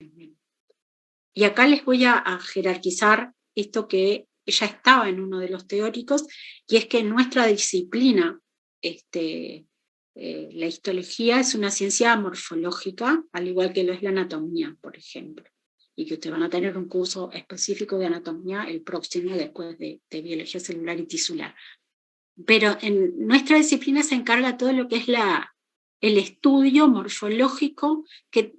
Y acá les voy a jerarquizar esto que ya estaba en uno de los teóricos, y es que nuestra disciplina, la histología, es una ciencia morfológica, al igual que lo es la anatomía, por ejemplo, y que ustedes van a tener un curso específico de anatomía el próximo, después de biología celular y tisular. Pero en nuestra disciplina se encarga todo lo que es el estudio morfológico que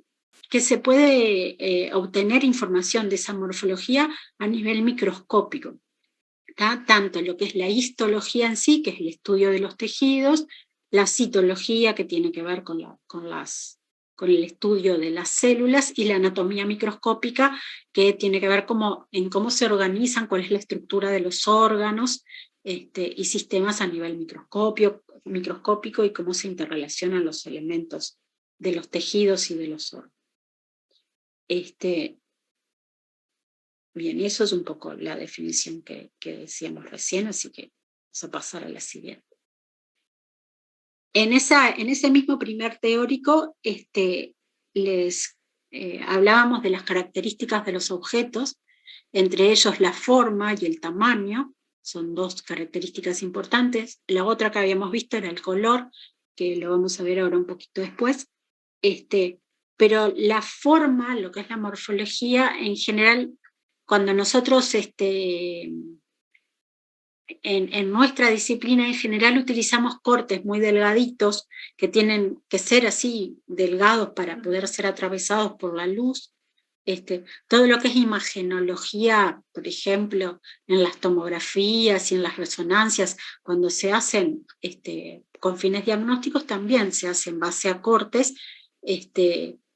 se puede obtener información de esa morfología a nivel microscópico. Tanto lo que es la histología en sí, que es el estudio de los tejidos, la citología, que tiene que ver con el estudio de las células, y la anatomía microscópica, que tiene que ver en cómo se organizan, cuál es la estructura de los órganos y sistemas a nivel microscópico, y cómo se interrelacionan los elementos de los tejidos y de los órganos. Bien, y eso es un poco la definición que decíamos recién, así que vamos a pasar a la siguiente. En ese mismo primer teórico hablábamos de las características de los objetos, entre ellos la forma y el tamaño, son dos características importantes. La otra que habíamos visto era el color, que lo vamos a ver ahora un poquito después. Pero la forma, lo que es la morfología, en general, cuando nosotros en nuestra disciplina en general utilizamos cortes muy delgaditos, que tienen que ser así delgados para poder ser atravesados por la luz. Todo lo que es imagenología, por ejemplo, en las tomografías y en las resonancias, cuando se hacen con fines diagnósticos, también se hace en base a cortes,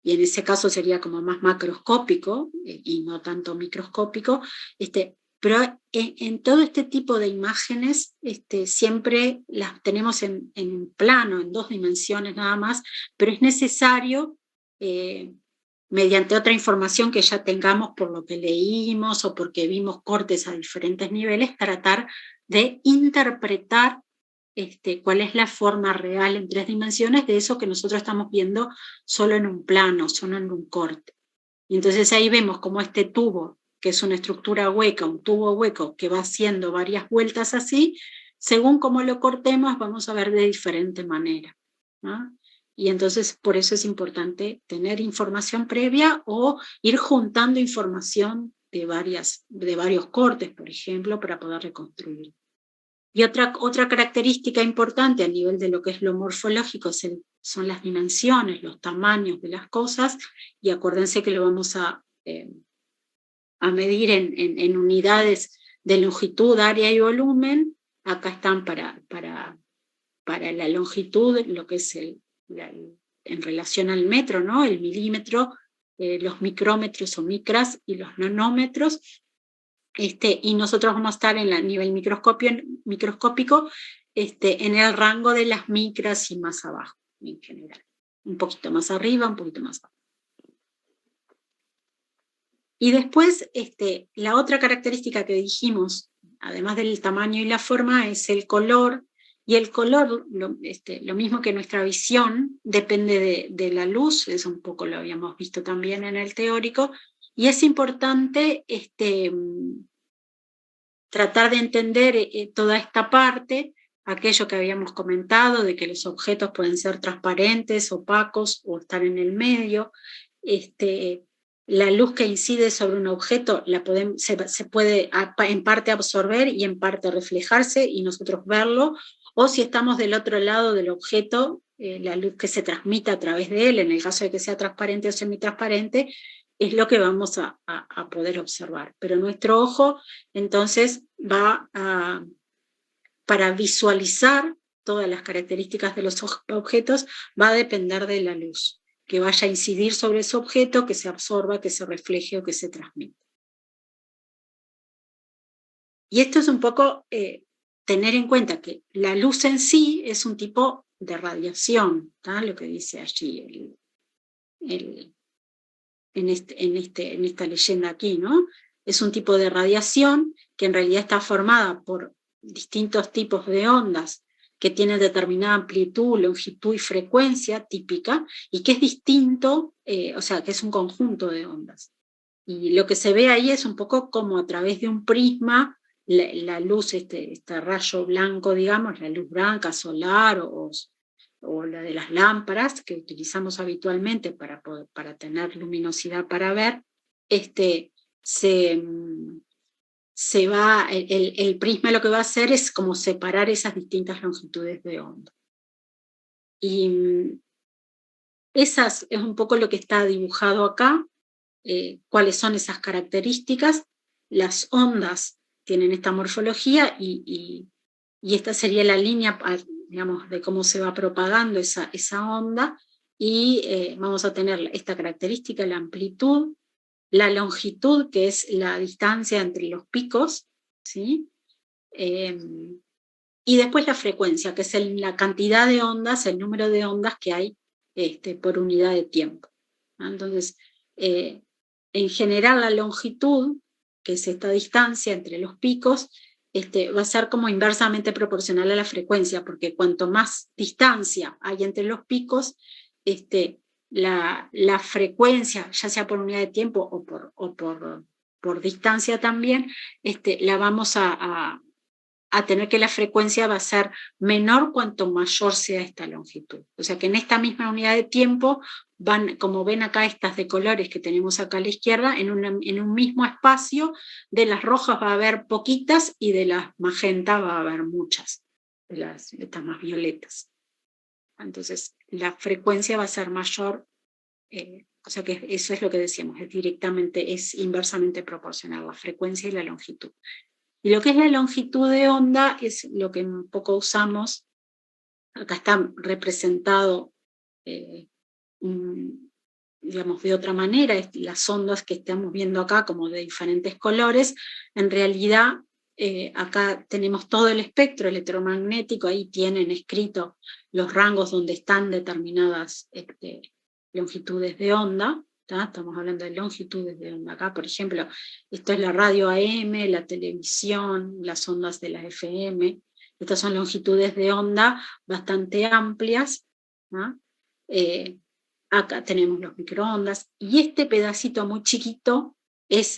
y en ese caso sería como más macroscópico y no tanto microscópico, pero en todo este tipo de imágenes siempre las tenemos en plano, en 2 dimensiones nada más, pero es necesario, mediante otra información que ya tengamos por lo que leímos o porque vimos cortes a diferentes niveles, tratar de interpretar cuál es la forma real en 3 dimensiones de eso que nosotros estamos viendo solo en un plano, solo en un corte. Y entonces ahí vemos como este tubo, que es una estructura hueca, un tubo hueco que va haciendo varias vueltas así, según cómo lo cortemos vamos a ver de diferente manera, ¿no? Y entonces por eso es importante tener información previa o ir juntando información de varios cortes, por ejemplo, para poder reconstruir. Y otra característica importante a nivel de lo que es lo morfológico son las dimensiones, los tamaños de las cosas, y acuérdense que lo vamos a medir en unidades de longitud, área y volumen. Acá están para la longitud, lo que es en relación al metro, ¿no? El milímetro, los micrómetros o micras y los nanómetros. Y nosotros vamos a estar en el nivel microscópico en el rango de las micras y más abajo, en general. Un poquito más arriba, un poquito más abajo. Y después, la otra característica que dijimos, además del tamaño y la forma, es el color. Y el color, lo mismo que nuestra visión, depende de la luz, eso un poco lo habíamos visto también en el teórico, y es importante tratar de entender toda esta parte, aquello que habíamos comentado, de que los objetos pueden ser transparentes, opacos o estar en el medio. La luz que incide sobre un objeto se puede en parte absorber y en parte reflejarse y nosotros verlo, o si estamos del otro lado del objeto, la luz que se transmite a través de él, en el caso de que sea transparente o semitransparente, es lo que vamos a poder observar. Pero nuestro ojo, entonces, para visualizar todas las características de los objetos, va a depender de la luz que vaya a incidir sobre ese objeto, que se absorba, que se refleje o que se transmita. Y esto es un poco tener en cuenta que la luz en sí es un tipo de radiación, ¿tá? Lo que dice allí en esta leyenda aquí, ¿no? Es un tipo de radiación que en realidad está formada por distintos tipos de ondas que tiene determinada amplitud, longitud y frecuencia típica, y que es distinto, o sea, que es un conjunto de ondas. Y lo que se ve ahí es un poco como a través de un prisma, la luz, este rayo blanco, digamos, la luz blanca solar o la de las lámparas que utilizamos habitualmente para tener luminosidad para ver, se va, el prisma lo que va a hacer es como separar esas distintas longitudes de onda. Y esas es un poco lo que está dibujado acá, cuáles son esas características. Las ondas tienen esta morfología y esta sería la línea, digamos, de cómo se va propagando esa onda, y vamos a tener esta característica, la amplitud, la longitud, que es la distancia entre los picos, ¿sí? Y después la frecuencia, que es la cantidad de ondas, el número de ondas que hay por unidad de tiempo, ¿no? Entonces, en general la longitud, que es esta distancia entre los picos, va a ser como inversamente proporcional a la frecuencia, porque cuanto más distancia hay entre los picos, la frecuencia, ya sea por unidad de tiempo o por distancia también, la vamos a tener que la frecuencia va a ser menor cuanto mayor sea esta longitud. O sea que en esta misma unidad de tiempo, como ven acá estas de colores que tenemos acá a la izquierda, en un mismo espacio, de las rojas va a haber poquitas y de las magentas va a haber muchas, de estas más violetas. Entonces la frecuencia va a ser mayor, o sea que eso es lo que decíamos, es inversamente proporcional, la frecuencia y la longitud. Y lo que es la longitud de onda es lo que un poco usamos, acá está representado, digamos, de otra manera, las ondas que estamos viendo acá como de diferentes colores, en realidad acá tenemos todo el espectro electromagnético, ahí tienen escrito los rangos donde están determinadas longitudes de onda. Estamos hablando de longitudes de onda. Acá, por ejemplo, esto es la radio AM, la televisión, las ondas de la FM. Estas son longitudes de onda bastante amplias, ¿no? Acá tenemos los microondas, y este pedacito muy chiquito es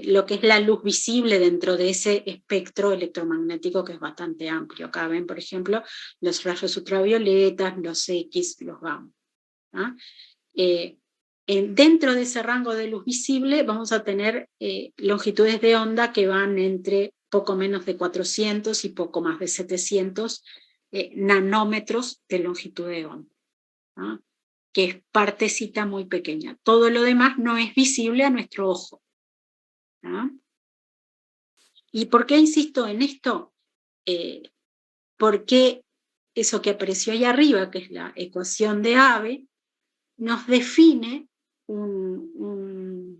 lo que es la luz visible dentro de ese espectro electromagnético que es bastante amplio. Acá ven, por ejemplo, los rayos ultravioletas, los X, los gamma, ¿no? Dentro de ese rango de luz visible vamos a tener longitudes de onda que van entre poco menos de 400 y poco más de 700 nanómetros de longitud de onda, ¿no? Que es partecita muy pequeña. Todo lo demás no es visible a nuestro ojo, ¿no? ¿Y por qué insisto en esto? Porque eso que apareció ahí arriba, que es la ecuación de Abbe, nos define un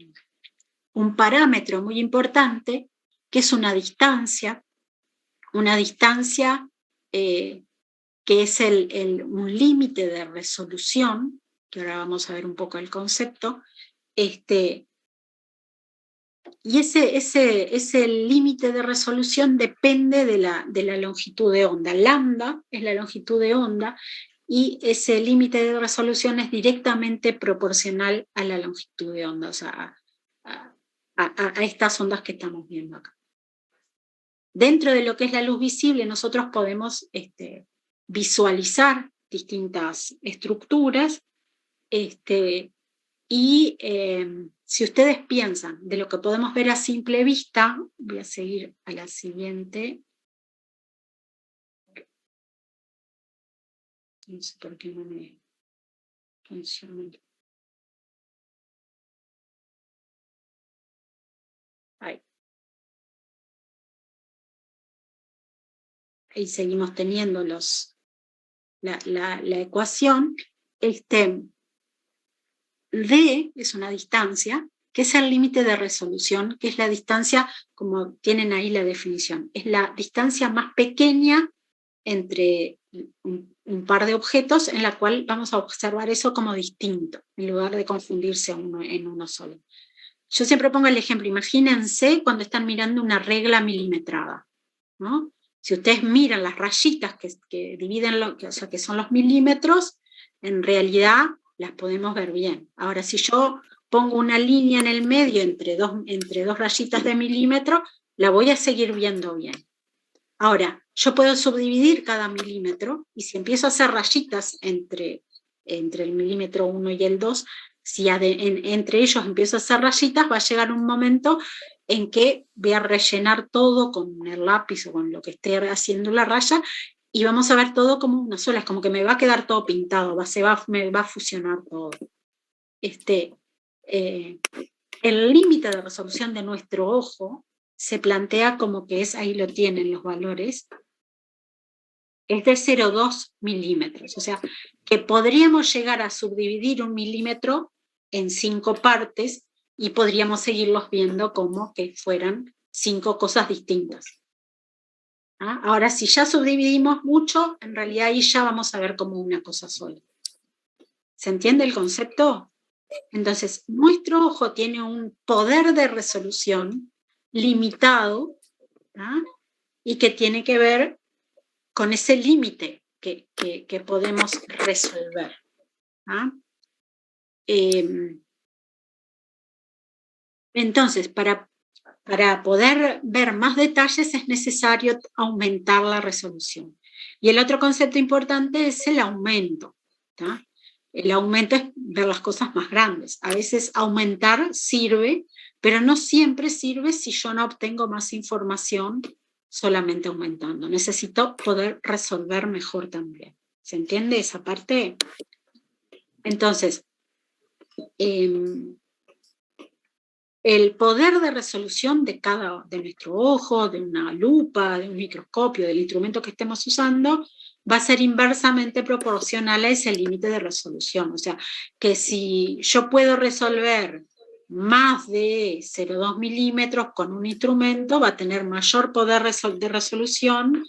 parámetro muy importante, que es una distancia que es un límite de resolución, que ahora vamos a ver un poco el concepto, y ese límite de resolución depende de la longitud de onda. Lambda es la longitud de onda, y ese límite de resolución es directamente proporcional a la longitud de onda, o sea, a estas ondas que estamos viendo acá. Dentro de lo que es la luz visible, nosotros podemos visualizar distintas estructuras, y si ustedes piensan de lo que podemos ver a simple vista, voy a seguir a la siguiente. No sé por qué no me funciona. Ahí seguimos teniendo la ecuación. D es una distancia, que es el límite de resolución, que es la distancia, como tienen ahí la definición, es la distancia más pequeña entre un par de objetos, en la cual vamos a observar eso como distinto, en lugar de confundirse en uno solo. Yo siempre pongo el ejemplo, imagínense cuando están mirando una regla milimetrada, ¿no? Si ustedes miran las rayitas que dividen, o sea, que son los milímetros, en realidad las podemos ver bien. Ahora, si yo pongo una línea en el medio entre dos rayitas de milímetro, la voy a seguir viendo bien. Ahora, yo puedo subdividir cada milímetro, y si empiezo a hacer rayitas entre el milímetro 1 y el 2, si entre ellos empiezo a hacer rayitas, va a llegar un momento en que voy a rellenar todo con el lápiz o con lo que esté haciendo la raya, y vamos a ver todo como una sola, es como que me va a quedar todo pintado, me va a fusionar todo. El límite de resolución de nuestro ojo se plantea como que es, ahí lo tienen los valores, es de 0,2 milímetros, o sea, que podríamos llegar a subdividir 1 milímetro en 5 partes y podríamos seguirlos viendo como que fueran 5 cosas distintas. ¿Ah? Ahora, si ya subdividimos mucho, en realidad ahí ya vamos a ver como una cosa sola. ¿Se entiende el concepto? Entonces, nuestro ojo tiene un poder de resolución limitado, ¿ah? Y que tiene que ver con ese límite que podemos resolver. ¿Ah? Entonces, para poder ver más detalles es necesario aumentar la resolución. Y el otro concepto importante es el aumento. ¿Tá? El aumento es ver las cosas más grandes. A veces aumentar sirve, pero no siempre sirve si yo no obtengo más información solamente aumentando. Necesito poder resolver mejor también. ¿Se entiende esa parte? Entonces, el poder de resolución de nuestro ojo, de una lupa, de un microscopio, del instrumento que estemos usando, va a ser inversamente proporcional a ese límite de resolución. O sea, que si yo puedo resolver más de 0,2 milímetros con un instrumento, va a tener mayor poder de resolución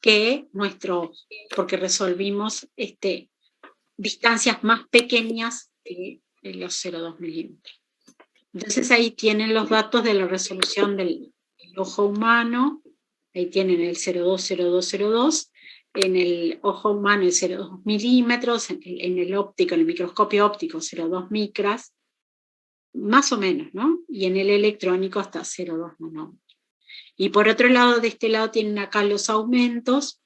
que nuestro, porque resolvimos distancias más pequeñas que los 0,2 milímetros. Entonces ahí tienen los datos de la resolución del ojo humano, ahí tienen el 0,20202, en el ojo humano el 0,2 milímetros, en el óptico, en el microscopio óptico 0,2 micras, más o menos, ¿no? Y en el electrónico hasta 0,2 nanómetros. Y por otro lado, de este lado tienen acá los aumentos,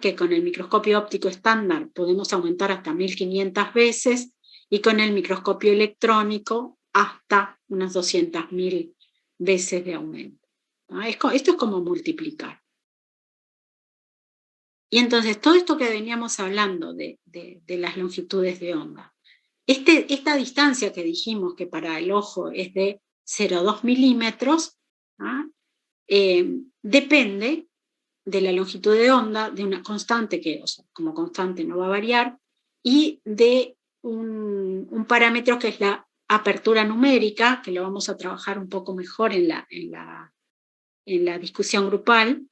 que con el microscopio óptico estándar podemos aumentar hasta 1500 veces, y con el microscopio electrónico hasta unas 200.000 veces de aumento. Esto es como multiplicar. Y entonces, todo esto que veníamos hablando de las longitudes de onda, esta distancia que dijimos que para el ojo es de 0,2 milímetros, depende de la longitud de onda, de una constante que, o sea, como constante no va a variar, y de un parámetro que es la apertura numérica, que lo vamos a trabajar un poco mejor en la discusión grupal,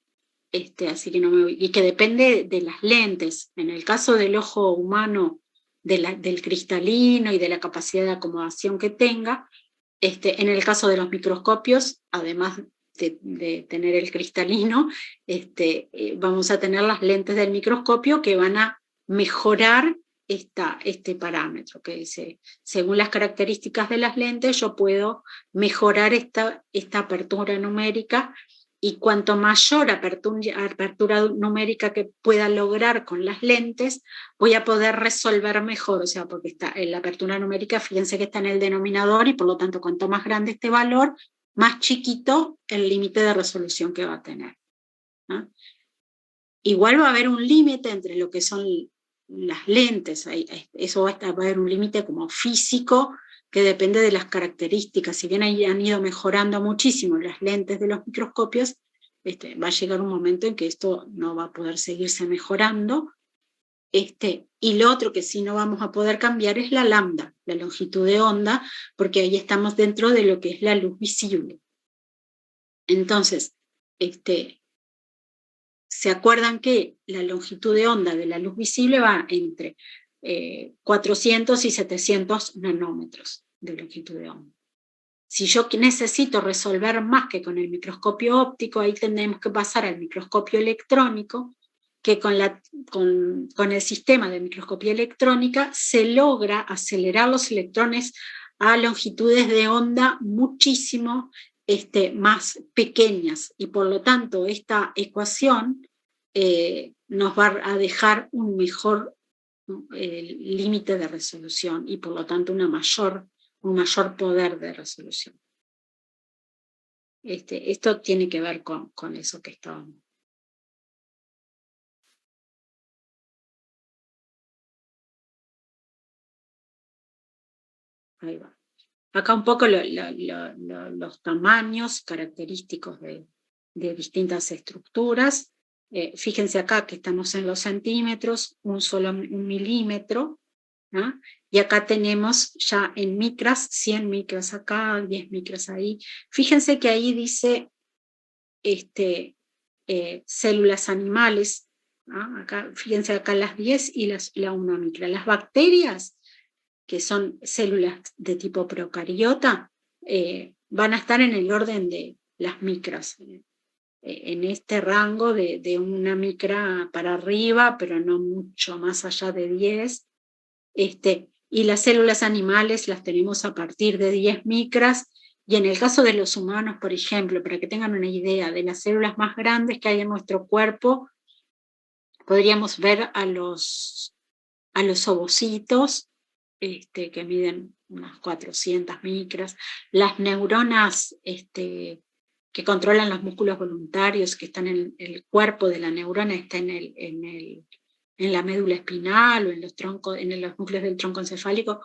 así que y que depende de las lentes. En el caso del ojo humano, del cristalino y de la capacidad de acomodación que tenga, en el caso de los microscopios, además de tener el cristalino, vamos a tener las lentes del microscopio que van a mejorar este parámetro, que dice, según las características de las lentes, yo puedo mejorar esta apertura numérica, y cuanto mayor apertura numérica que pueda lograr con las lentes, voy a poder resolver mejor, o sea, porque está en la apertura numérica, fíjense que está en el denominador, y por lo tanto, cuanto más grande este valor, más chiquito el límite de resolución que va a tener. ¿No? Igual va a haber un límite entre lo que son las lentes, eso va a haber un límite como físico, que depende de las características. Si bien han ido mejorando muchísimo las lentes de los microscopios, va a llegar un momento en que esto no va a poder seguirse mejorando. Y lo otro que sí no vamos a poder cambiar es la lambda, la longitud de onda, porque ahí estamos dentro de lo que es la luz visible. Entonces, ¿se acuerdan que la longitud de onda de la luz visible va entre 400 y 700 nanómetros de longitud de onda? Si yo necesito resolver más que con el microscopio óptico, ahí tendremos que pasar al microscopio electrónico, que con el sistema de microscopía electrónica se logra acelerar los electrones a longitudes de onda muchísimo más pequeñas, y por lo tanto esta ecuación nos va a dejar un mejor límite de resolución y por lo tanto un mayor poder de resolución. Esto tiene que ver con eso que estábamos. Ahí va. Acá un poco los tamaños característicos de distintas estructuras. Fíjense acá que estamos en los centímetros, un milímetro, ¿no? Y acá tenemos ya en micras, 100 micras acá, 10 micras ahí. Fíjense que ahí dice células animales, ¿no? Acá, fíjense acá las 10 y la 1 micra. Las bacterias, que son células de tipo procariota, van a estar en el orden de las micras, en este rango de 1 micra para arriba, pero no mucho más allá de 10. Y las células animales las tenemos a partir de 10 micras, y en el caso de los humanos, por ejemplo, para que tengan una idea de las células más grandes que hay en nuestro cuerpo, podríamos ver a los ovocitos, que miden unas 400 micras, las neuronas que controlan los músculos voluntarios, que están en el cuerpo de la neurona, está en la médula espinal o en los núcleos del tronco encefálico,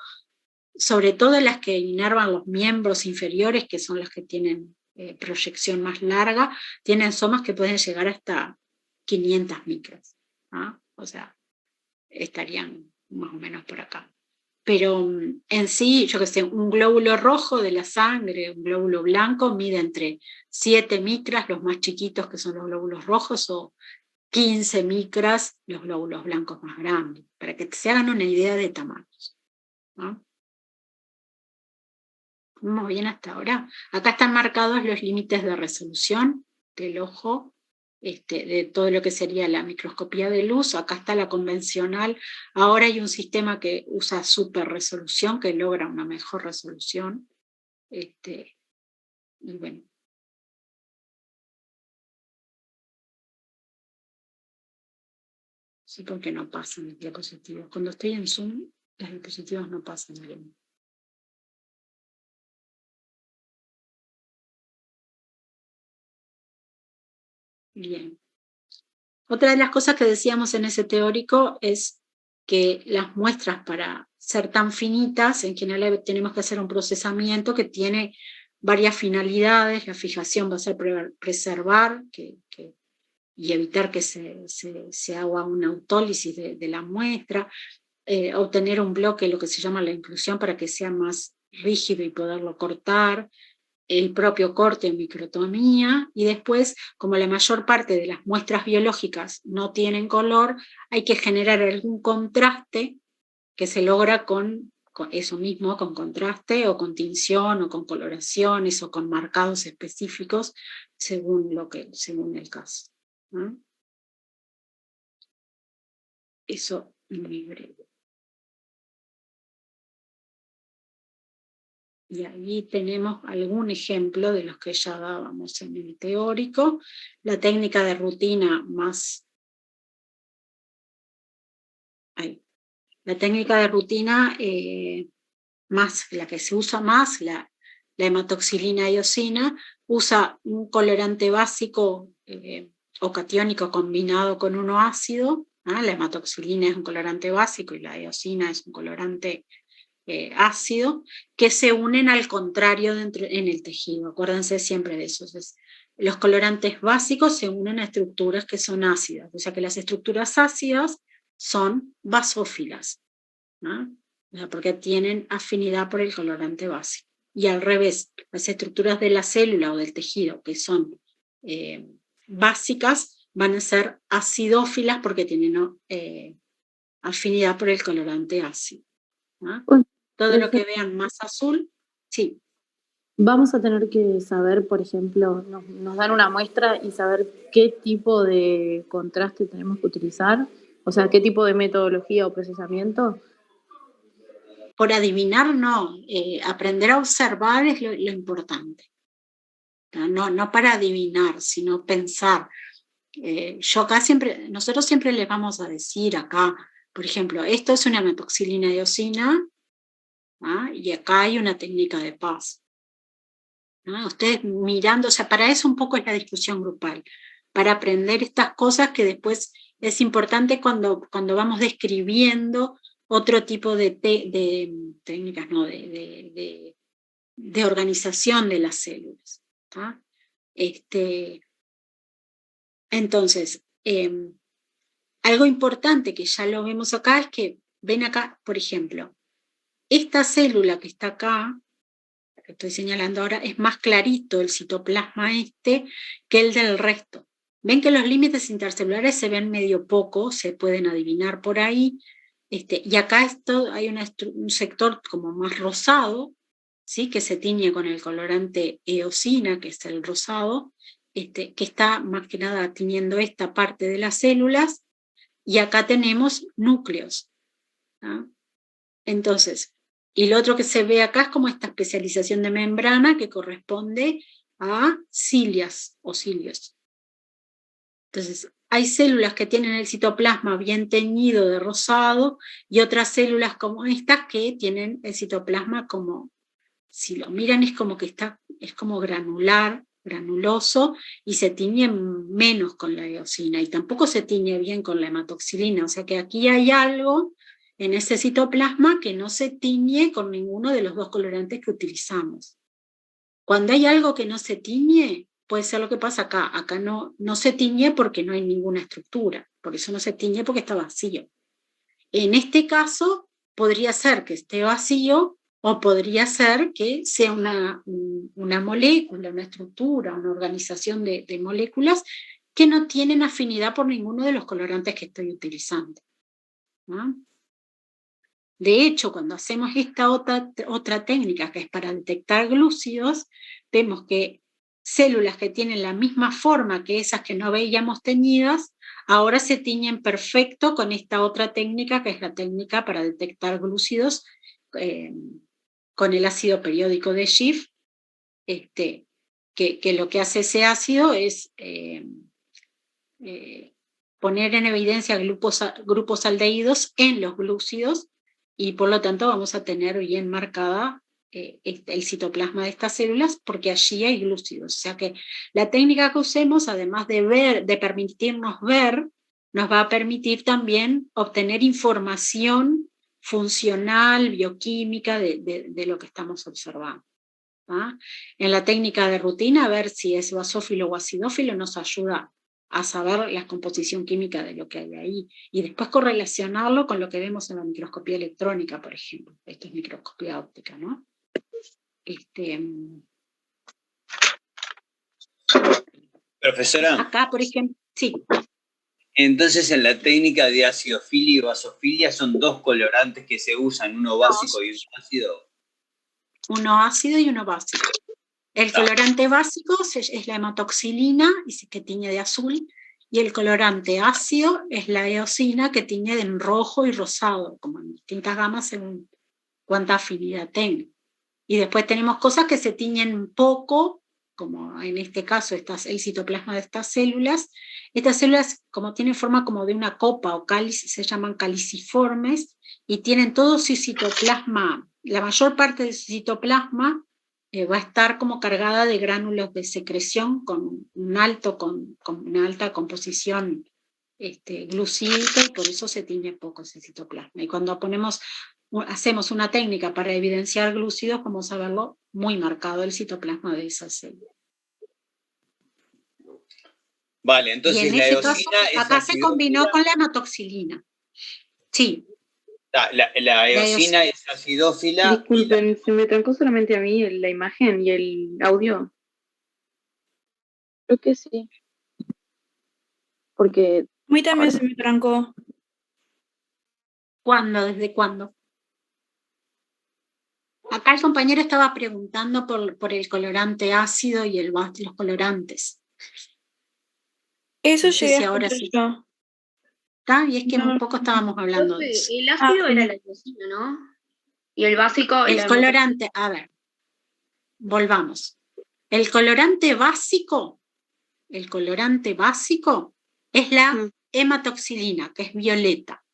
sobre todo las que inervan los miembros inferiores, que son las que tienen proyección más larga, tienen somas que pueden llegar hasta 500 micras, ¿no? O sea, estarían más o menos por acá. Pero en sí, yo que sé, un glóbulo rojo de la sangre, un glóbulo blanco, mide entre 7 micras, los más chiquitos que son los glóbulos rojos, o 15 micras, los glóbulos blancos más grandes, para que se hagan una idea de tamaños, ¿no? ¿Vamos bien hasta ahora? Acá están marcados los límites de resolución del ojo, de todo lo que sería la microscopía de luz. Acá está la convencional. Ahora hay un sistema que usa super resolución, que logra una mejor resolución. Y bueno. Sí, porque no pasan las diapositivas. Cuando estoy en Zoom, las diapositivas no pasan bien. Bien. Otra de las cosas que decíamos en ese teórico es que las muestras, para ser tan finitas, en general tenemos que hacer un procesamiento que tiene varias finalidades. La fijación va a ser preservar y evitar que se haga una autólisis de la muestra, obtener un bloque, lo que se llama la inclusión, para que sea más rígido y poderlo cortar, el propio corte en microtomía, y después, como la mayor parte de las muestras biológicas no tienen color, hay que generar algún contraste que se logra con eso mismo, con contraste o con tinción o con coloraciones o con marcados específicos según el caso, ¿no? Eso muy breve. Y ahí tenemos algún ejemplo de los que ya dábamos en el teórico. La técnica de rutina más... La técnica de rutina más, la que se usa más, la hematoxilina iosina, usa un colorante básico o catiónico combinado con uno ácido. La hematoxilina es un colorante básico y la iosina es un colorante ácido, que se unen al contrario en el tejido. Acuérdense siempre de eso. Entonces, los colorantes básicos se unen a estructuras que son ácidas, o sea que las estructuras ácidas son basófilas, ¿no? O sea, porque tienen afinidad por el colorante básico. Y al revés, las estructuras de la célula o del tejido que son básicas van a ser acidófilas porque tienen afinidad por el colorante ácido, ¿no? Todo lo que vean más azul, sí. Vamos a tener que saber, por ejemplo, nos dan una muestra y saber qué tipo de contraste tenemos que utilizar, o sea, qué tipo de metodología o procesamiento. Por adivinar, no. Aprender a observar es lo importante. No para adivinar, sino pensar. Nosotros siempre les vamos a decir acá, por ejemplo, esto es una metoxilina diosina, y acá hay una técnica de paz. Ustedes mirando, o sea, para eso un poco es la discusión grupal, para aprender estas cosas que después es importante cuando vamos describiendo otro tipo de técnicas, ¿no? de organización de las células. Entonces, algo importante que ya lo vemos acá es que, ven acá, por ejemplo, esta célula que está acá, que estoy señalando ahora, es más clarito el citoplasma que el del resto. Ven que los límites intercelulares se ven medio poco, se pueden adivinar por ahí, y acá hay un sector como más rosado, ¿sí? Que se tiñe con el colorante eosina, que es el rosado, que está más que nada tiñendo esta parte de las células, y acá tenemos núcleos. Entonces, y lo otro que se ve acá es como esta especialización de membrana que corresponde a cilias o cilios. Entonces, hay células que tienen el citoplasma bien teñido de rosado y otras células como estas que tienen el citoplasma como, si lo miran es como que es como granuloso, y se tiñe menos con la eosina y tampoco se tiñe bien con la hematoxilina. O sea que aquí hay algo en ese citoplasma que no se tiñe con ninguno de los dos colorantes que utilizamos. Cuando hay algo que no se tiñe, puede ser lo que pasa acá. Acá no se tiñe porque no hay ninguna estructura, por eso no se tiñe porque está vacío. En este caso, podría ser que esté vacío o podría ser que sea una molécula, una estructura, una organización de moléculas que no tienen afinidad por ninguno de los colorantes que estoy utilizando. De hecho, cuando hacemos esta otra técnica que es para detectar glúcidos, vemos que células que tienen la misma forma que esas que no veíamos teñidas, ahora se tiñen perfecto con esta otra técnica que es la técnica para detectar glúcidos con el ácido periódico de Schiff, que lo que hace ese ácido es poner en evidencia grupos aldehídos en los glúcidos, y por lo tanto vamos a tener bien marcada el citoplasma de estas células porque allí hay glúcidos. O sea que la técnica que usemos, además de permitirnos ver, nos va a permitir también obtener información funcional, bioquímica de lo que estamos observando. En la técnica de rutina, ver si es basófilo o acidófilo nos ayuda a saber la composición química de lo que hay ahí, y después correlacionarlo con lo que vemos en la microscopía electrónica, por ejemplo. Esto es microscopía óptica, ¿no? Profesora. Acá, por ejemplo, sí. Entonces, en la técnica de acidofilia y basofilia son dos colorantes que se usan, uno básico y uno ácido. Uno ácido y uno básico. El colorante básico es la hematoxilina, que tiñe de azul, y el colorante ácido es la eosina, que tiñe de rojo y rosado, como en distintas gamas según cuánta afinidad tenga. Y después tenemos cosas que se tiñen poco, como en este caso el citoplasma de estas células. Estas células, como tienen forma como de una copa o cáliz, se llaman caliciformes, y tienen todo su citoplasma, la mayor parte de su citoplasma va a estar como cargada de gránulos de secreción con una alta composición glucídica, y por eso se tiñe poco ese citoplasma. Y cuando hacemos una técnica para evidenciar glúcidos, vamos a verlo muy marcado el citoplasma de esa célula. Vale, entonces y en la ese eosina caso, acá se combinó con la hematoxilina. Sí. La eosina es acidófila. Disculpen, se me trancó solamente a mí la imagen y el audio. Creo que sí. Porque... A mí también se me trancó. ¿Cuándo? ¿Desde cuándo? Acá el compañero estaba preguntando por el colorante ácido y los colorantes. Eso No sé llegué si a ahora escuchar sí. yo. ¿Está? Y es que No, un poco estábamos hablando de eso. El ácido era la iosina, ¿no? Y el básico El era colorante, a ver, volvamos. El colorante básico es la hematoxilina, que es violeta.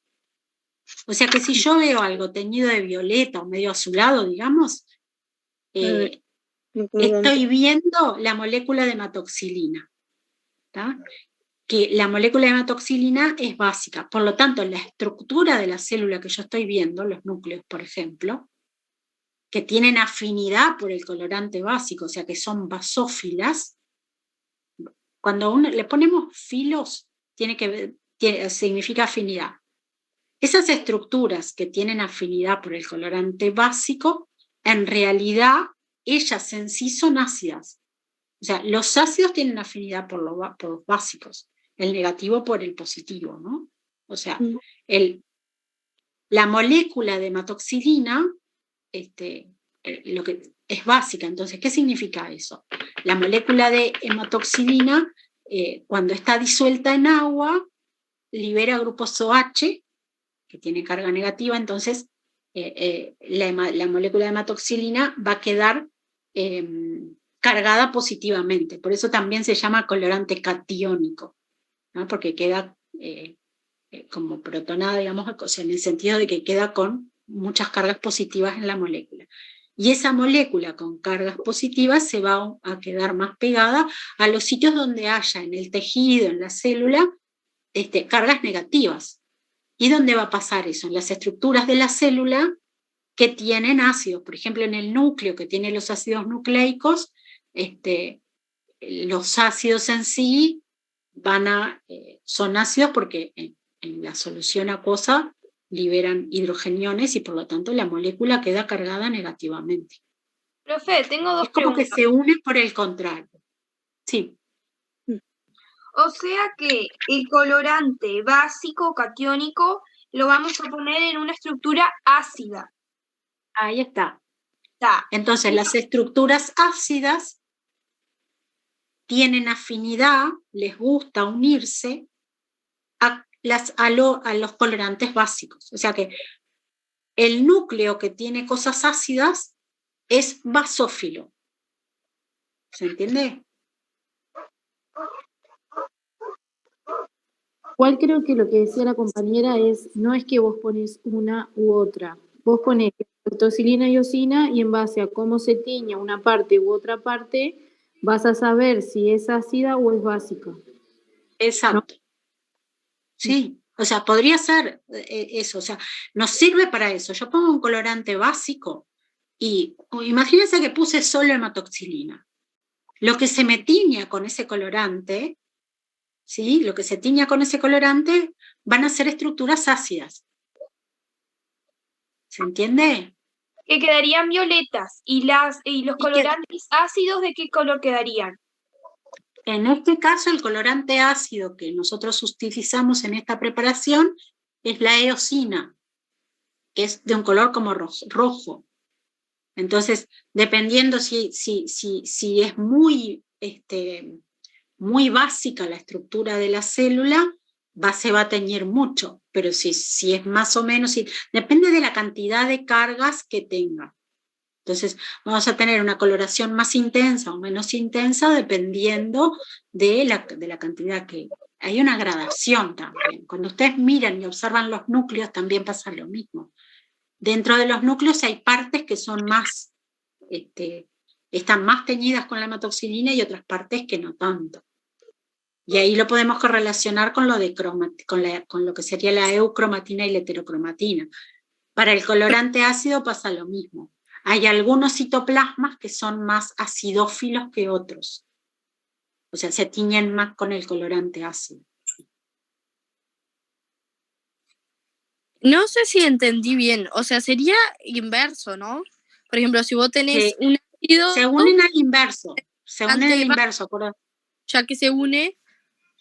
O sea que si yo veo algo teñido de violeta o medio azulado, digamos, estoy viendo la molécula de hematoxilina. ¿Tá? Que la molécula de hematoxilina es básica. Por lo tanto, la estructura de la célula que yo estoy viendo, los núcleos, por ejemplo, que tienen afinidad por el colorante básico, o sea que son basófilas, cuando le ponemos filos, significa afinidad. Esas estructuras que tienen afinidad por el colorante básico, en realidad, ellas en sí son ácidas. O sea, los ácidos tienen afinidad por los básicos, el negativo por el positivo, ¿no? O sea, la molécula de hematoxilina, lo que es básica. Entonces, ¿qué significa eso? La molécula de hematoxilina, cuando está disuelta en agua, libera grupos OH, que tiene carga negativa, entonces la molécula de hematoxilina va a quedar cargada positivamente. Por eso también se llama colorante catiónico, ¿no? Porque queda como protonada, digamos, o sea, en el sentido de que queda con muchas cargas positivas en la molécula. Y esa molécula con cargas positivas se va a quedar más pegada a los sitios donde haya en el tejido, en la célula, cargas negativas. ¿Y dónde va a pasar eso? En las estructuras de la célula que tienen ácidos. Por ejemplo, en el núcleo que tiene los ácidos nucleicos, los ácidos en sí son ácidos porque en la solución acuosa liberan hidrogeniones y por lo tanto la molécula queda cargada negativamente. Profe, tengo dos Es como preguntas. que se une por el contrario. Sí. O sea que el colorante básico catiónico lo vamos a poner en una estructura ácida. Ahí está. Está. Entonces las estructuras ácidas tienen afinidad, les gusta unirse a los colorantes básicos. O sea que el núcleo que tiene cosas ácidas es basófilo. ¿Se entiende? Igual creo que lo que decía la compañera no es que vos pones una u otra. Vos pones hematoxilina y iosina y en base a cómo se tiña una parte u otra parte, vas a saber si es ácida o es básica. Exacto. ¿No? Sí, o sea, podría ser eso, o sea, nos sirve para eso. Yo pongo un colorante básico y imagínense que puse solo hematoxilina. Lo que se me tiña con ese colorante, ¿sí? Lo que se tiña con ese colorante van a ser estructuras ácidas. ¿Se entiende? Que quedarían violetas. ¿Y los colorantes ácidos de qué color quedarían? En este caso, el colorante ácido que nosotros utilizamos en esta preparación es la eosina, que es de un color como rojo. Entonces, dependiendo si es muy básica la estructura de la célula, se va a teñir mucho, pero si es más o menos, depende de la cantidad de cargas que tenga. Entonces vamos a tener una coloración más intensa o menos intensa dependiendo de la cantidad que... Hay una gradación también. Cuando ustedes miran y observan los núcleos también pasa lo mismo. Dentro de los núcleos hay partes que son más, están más teñidas con la hematoxilina y otras partes que no tanto. Y ahí lo podemos correlacionar con lo que sería la eucromatina y la heterocromatina. Para el colorante ácido pasa lo mismo. Hay algunos citoplasmas que son más acidófilos que otros. O sea, se tiñen más con el colorante ácido. No sé si entendí bien. O sea, sería inverso, ¿no? Por ejemplo, si vos tenés un ácido... Se unen al inverso. Se unen al inverso. Ya que se une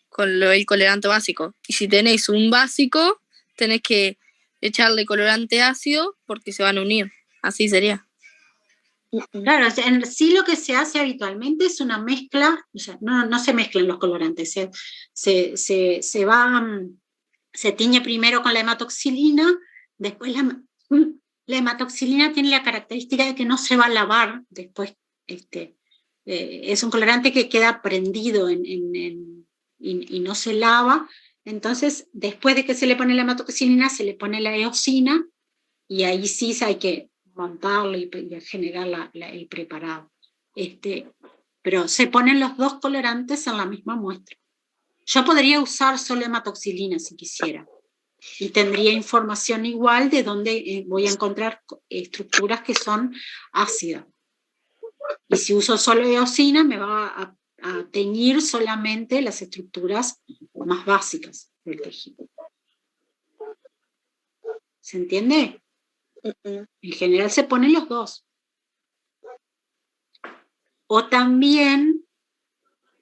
con el colorante básico. Y si tenés un básico, tenés que echarle colorante ácido porque se van a unir. Así sería. Claro, o sea, en sí lo que se hace habitualmente es una mezcla, o sea, no se mezclan los colorantes, se tiñe primero con la hematoxilina, después la hematoxilina tiene la característica de que no se va a lavar después, es un colorante que queda prendido y no se lava, entonces después de que se le pone la hematoxilina se le pone la eosina y ahí sí hay que montarlo y generar el preparado. Pero se ponen los dos colorantes en la misma muestra. Yo podría usar solo hematoxilina si quisiera, y tendría información igual de dónde voy a encontrar estructuras que son ácidas. Y si uso solo eosina, me va a teñir solamente las estructuras más básicas del tejido. ¿Se entiende? En general se ponen los dos. O también,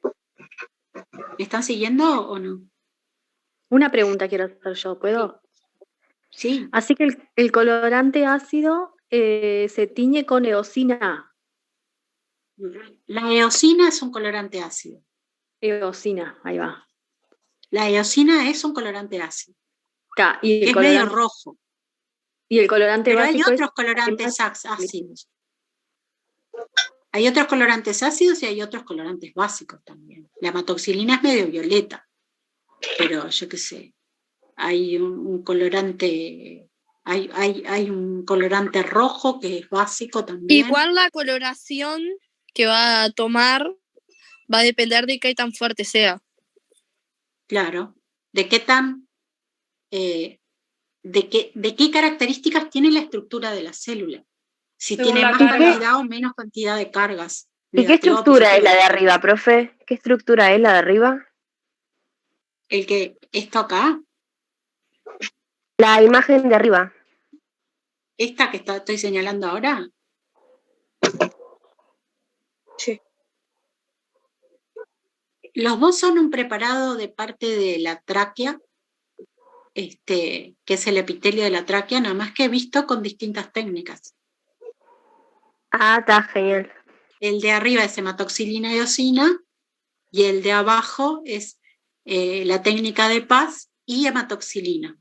¿me están siguiendo o no? Una pregunta quiero hacer yo, ¿puedo? Sí. Así que el colorante ácido se tiñe con eosina. La eosina es un colorante ácido. Eosina, ahí va. La eosina es un colorante ácido. Y que es medio rojo. Y el colorante pero básico hay otros colorantes ácidos. Hay otros colorantes ácidos y hay otros colorantes básicos también. La hematoxilina es medio violeta, pero yo qué sé, hay un colorante, hay un colorante rojo que es básico también. Igual la coloración que va a tomar va a depender de qué tan fuerte sea. Claro, de qué tan, de qué características tiene la estructura de la célula. Si Según tiene la más carga. cantidad o menos cantidad de cargas. ¿Y qué estructura es la de arriba, profe? ¿Qué estructura es la de arriba? Esto acá. La imagen de arriba. ¿Esta que estoy señalando ahora? Sí. Los dos son un preparado de parte de la tráquea, que es el epitelio de la tráquea, nada más que visto con distintas técnicas. Ah, está genial. El de arriba es hematoxilina y eosina, y el de abajo es la técnica de Paz y hematoxilina.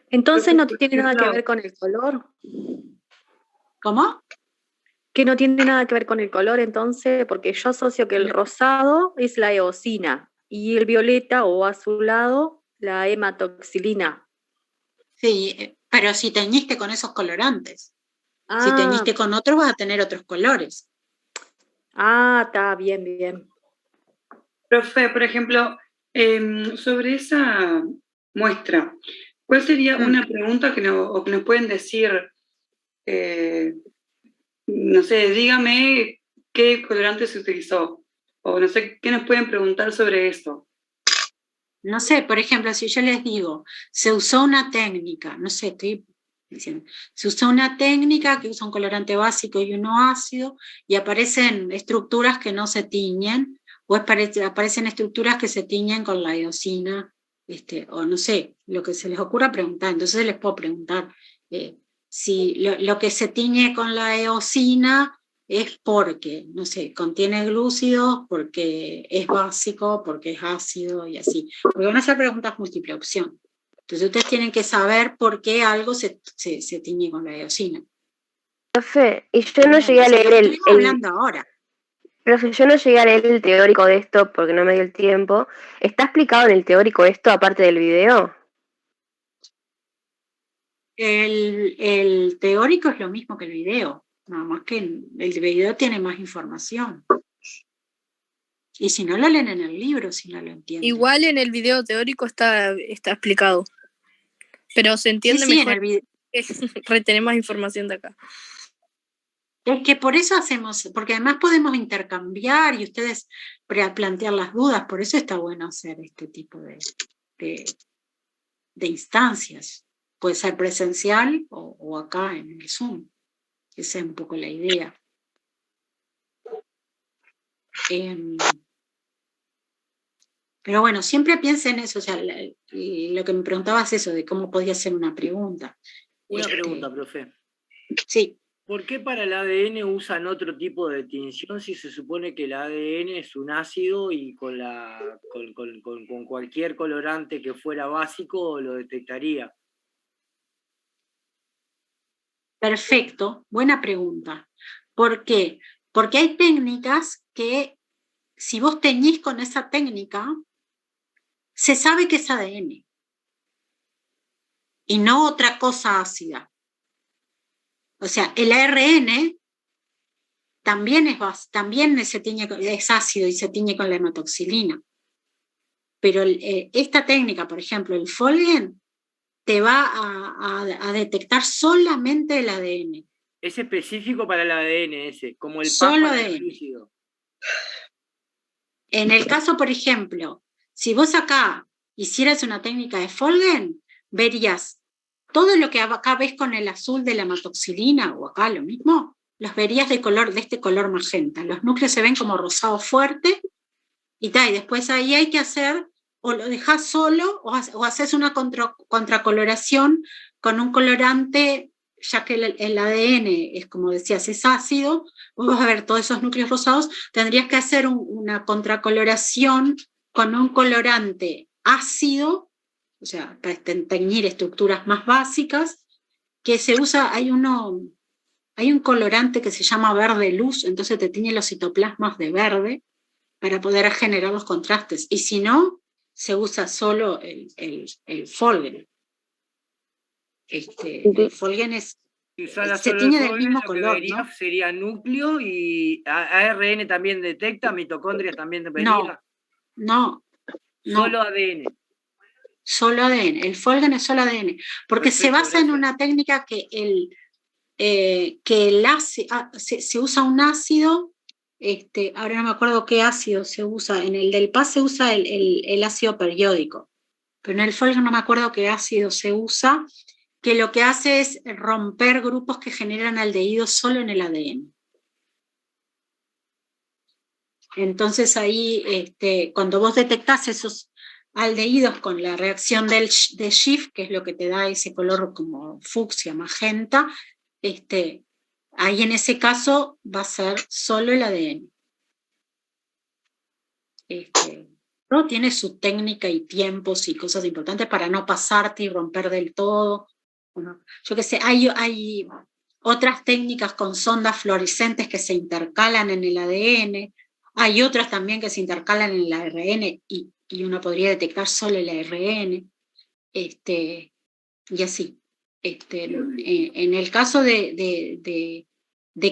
Entonces no tiene nada que ver con el color. ¿Cómo? Que no tiene nada que ver con el color, entonces, porque yo asocio que el rosado es la eosina y el violeta o azulado la hematoxilina. Sí, pero si teñiste con esos colorantes. Ah. Si teñiste con otros vas a tener otros colores. Ah, está bien, bien. Profe, por ejemplo, sobre esa muestra, ¿cuál sería una pregunta que nos pueden decir? No sé, dígame qué colorante se utilizó, o no sé, ¿qué nos pueden preguntar sobre eso? No sé, por ejemplo, si yo les digo, se usó una técnica, no sé, estoy diciendo, se usó una técnica que usa un colorante básico y uno ácido, y aparecen estructuras que no se tiñen, o aparecen estructuras que se tiñen con la eosina, o no sé, lo que se les ocurra preguntar. Entonces les puedo preguntar si lo que se tiñe con la eosina es porque, no sé, contiene glúcidos, porque es básico, porque es ácido y así. Porque van a hacer preguntas múltiple opción. Entonces ustedes tienen que saber por qué algo se tiñe con la eosina. Profe, y yo no llegué a leer estoy hablando ahora. Profe, yo no llegué a leer el teórico de esto porque no me dio el tiempo. ¿Está explicado en el teórico esto aparte del video? El teórico es lo mismo que el video, nada más que el video tiene más información. Y si no, lo leen en el libro, si no lo entienden. Igual en el video teórico está explicado. Pero se entiende sí, mejor. En el video. Retener más información de acá. Es que por eso hacemos, porque además podemos intercambiar y ustedes plantear las dudas, por eso está bueno hacer este tipo de instancias. Puede ser presencial o acá en el Zoom. Esa es un poco la idea. Pero bueno, siempre piensen en eso, o sea, lo que me preguntabas es eso, de cómo podía ser una pregunta. Una pregunta, profe. Sí. ¿Por qué para el ADN usan otro tipo de tinción si se supone que el ADN es un ácido y con cualquier colorante que fuera básico lo detectaría? Perfecto, buena pregunta. ¿Por qué? Porque hay técnicas que, si vos teñís con esa técnica, se sabe que es ADN y no otra cosa ácida. O sea, el ARN también es ácido y se tiñe con la hematoxilina. Pero esta técnica, por ejemplo, el Folgen, te va a detectar solamente el ADN. Es específico para el ADN ese, como el PAS Solo para el ADN. glúcido. En el caso, por ejemplo, si vos acá hicieras una técnica de Folgen, verías todo lo que acá ves con el azul de la hematoxilina, o acá lo mismo, los verías de este color magenta. Los núcleos se ven como rosado fuerte, y después ahí hay que hacer, o lo dejás solo, o haces una contracoloración con un colorante, ya que el ADN es, como decías, es ácido, vos vas a ver todos esos núcleos rosados, tendrías que hacer una contracoloración con un colorante ácido, o sea, para teñir estructuras más básicas, que se usa, hay un colorante que se llama verde luz, entonces te tiñe los citoplasmas de verde para poder generar los contrastes, y si no, se usa solo el Folgen. El Folgen Si usara se solo tiñe el del Folgen, mismo lo color, que vería ¿no? sería núcleo y ARN también detecta, mitocondrias también vería. No. Solo ADN. Solo ADN. El Folgen es solo ADN. Porque Perfecto, se basa en gracias. una técnica que se usa un ácido, ahora no me acuerdo qué ácido se usa, en el del PAS se usa el ácido periódico, pero en el Folgen no me acuerdo qué ácido se usa, que lo que hace es romper grupos que generan aldehídos solo en el ADN. Entonces ahí, cuando vos detectás esos aldehídos con la reacción de Schiff, que es lo que te da ese color como fucsia, magenta, ahí en ese caso va a ser solo el ADN. ¿No? Tiene su técnica y tiempos y cosas importantes para no pasarte y romper del todo. Bueno, yo qué sé, hay otras técnicas con sondas fluorescentes que se intercalan en el ADN, hay otras también que se intercalan en el ARN y uno podría detectar solo el ARN, y así. En el caso de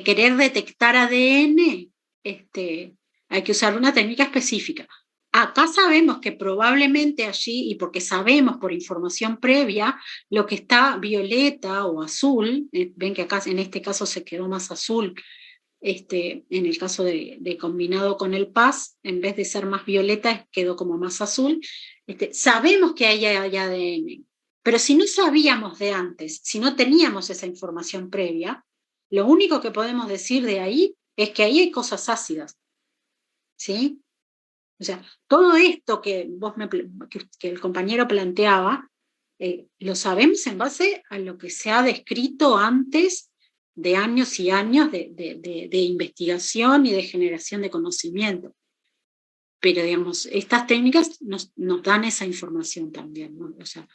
querer detectar ADN, hay que usar una técnica específica. Acá sabemos que probablemente allí, y porque sabemos por información previa, lo que está violeta o azul, ven que acá en este caso se quedó más azul, en el caso de combinado con el PAS, en vez de ser más violeta, quedó como más azul. Sabemos que hay ADN, pero si no sabíamos de antes, si no teníamos esa información previa, lo único que podemos decir de ahí es que ahí hay cosas ácidas, ¿sí? O sea, todo esto que el compañero planteaba, lo sabemos en base a lo que se ha descrito antes de años y años de investigación y de generación de conocimiento. Pero, digamos, estas técnicas nos dan esa información también, ¿no? O sea,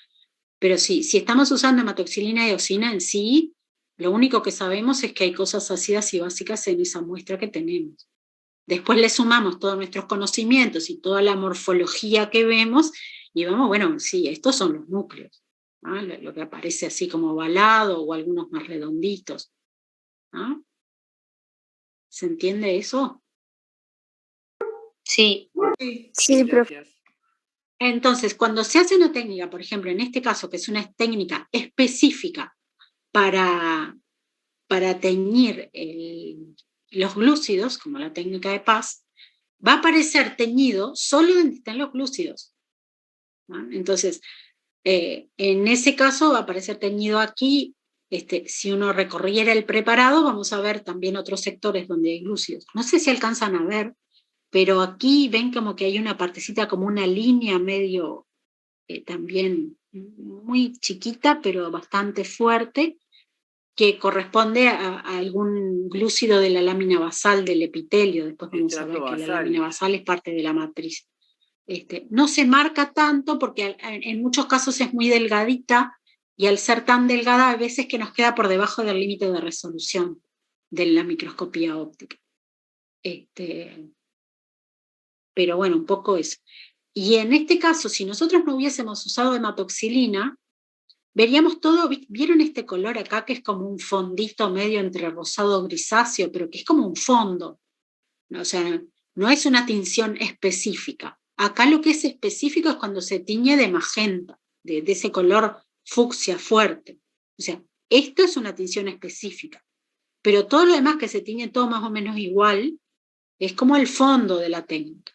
pero sí, si estamos usando hematoxilina y eosina en sí, lo único que sabemos es que hay cosas ácidas y básicas en esa muestra que tenemos. Después le sumamos todos nuestros conocimientos y toda la morfología que vemos y vamos, bueno, sí, estos son los núcleos, ¿no? Lo que aparece así como ovalado o algunos más redonditos, ¿no? ¿Se entiende eso? Sí. Sí, profe. Gracias. Entonces, cuando se hace una técnica, por ejemplo, en este caso, que es una técnica específica para teñir los glúcidos, como la técnica de PAS, va a aparecer teñido solo donde están los glúcidos, ¿no? Entonces, en ese caso va a aparecer teñido aquí. Si uno recorriera el preparado, vamos a ver también otros sectores donde hay glúcidos. No sé si alcanzan a ver, pero aquí ven como que hay una partecita, como una línea medio también muy chiquita, pero bastante fuerte, que corresponde a algún glúcido de la lámina basal del epitelio. Después vamos a ver que la lámina basal es parte de la matriz. No se marca tanto porque en muchos casos es muy delgadita, y al ser tan delgada a veces que nos queda por debajo del límite de resolución de la microscopía óptica. Pero bueno, un poco eso. Y en este caso, si nosotros no hubiésemos usado hematoxilina, veríamos todo. ¿Vieron este color acá que es como un fondito medio entre rosado y grisáceo, pero que es como un fondo? O sea, no es una tinción específica. Acá lo que es específico es cuando se tiñe de magenta, de ese color fucsia fuerte. O sea, esto es una tinción específica. Pero todo lo demás que se tiñe todo más o menos igual, es como el fondo de la técnica.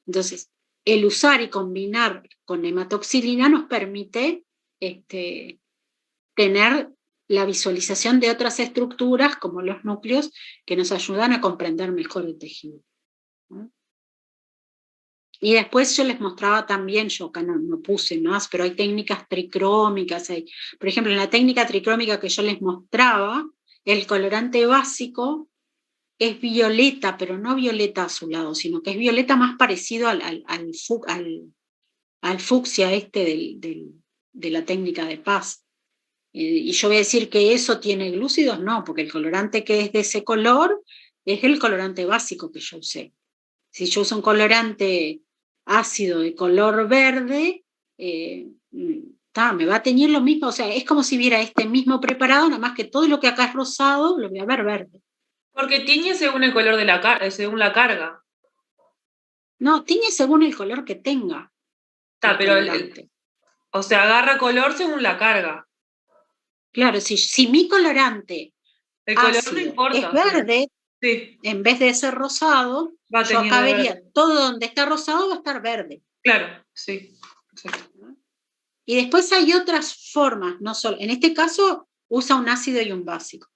Entonces, el usar y combinar con hematoxilina nos permite tener la visualización de otras estructuras, como los núcleos, que nos ayudan a comprender mejor el tejido, ¿no? Y después yo les mostraba también, yo acá no puse más, pero hay técnicas tricrómicas. Por ejemplo, en la técnica tricrómica que yo les mostraba, el colorante básico es violeta, pero no violeta azulado, sino que es violeta más parecido al fucsia de la técnica de Paz. Y yo voy a decir que eso tiene glúcidos, no, porque el colorante que es de ese color es el colorante básico que yo usé. Si yo uso un colorante ácido de color verde, me va a teñir lo mismo. O sea, es como si viera este mismo preparado, nada más que todo lo que acá es rosado lo voy a ver verde. Porque tiñe según el color de según la carga. No, tiñe según el color que tenga. Pero o sea, agarra color según la carga. Claro, si mi colorante el color no importa, es verde, sí, en vez de ser rosado, yo acá vería todo donde está rosado va a estar verde. Claro, sí. Y después hay otras formas, no solo. En este caso usa un ácido y un básico.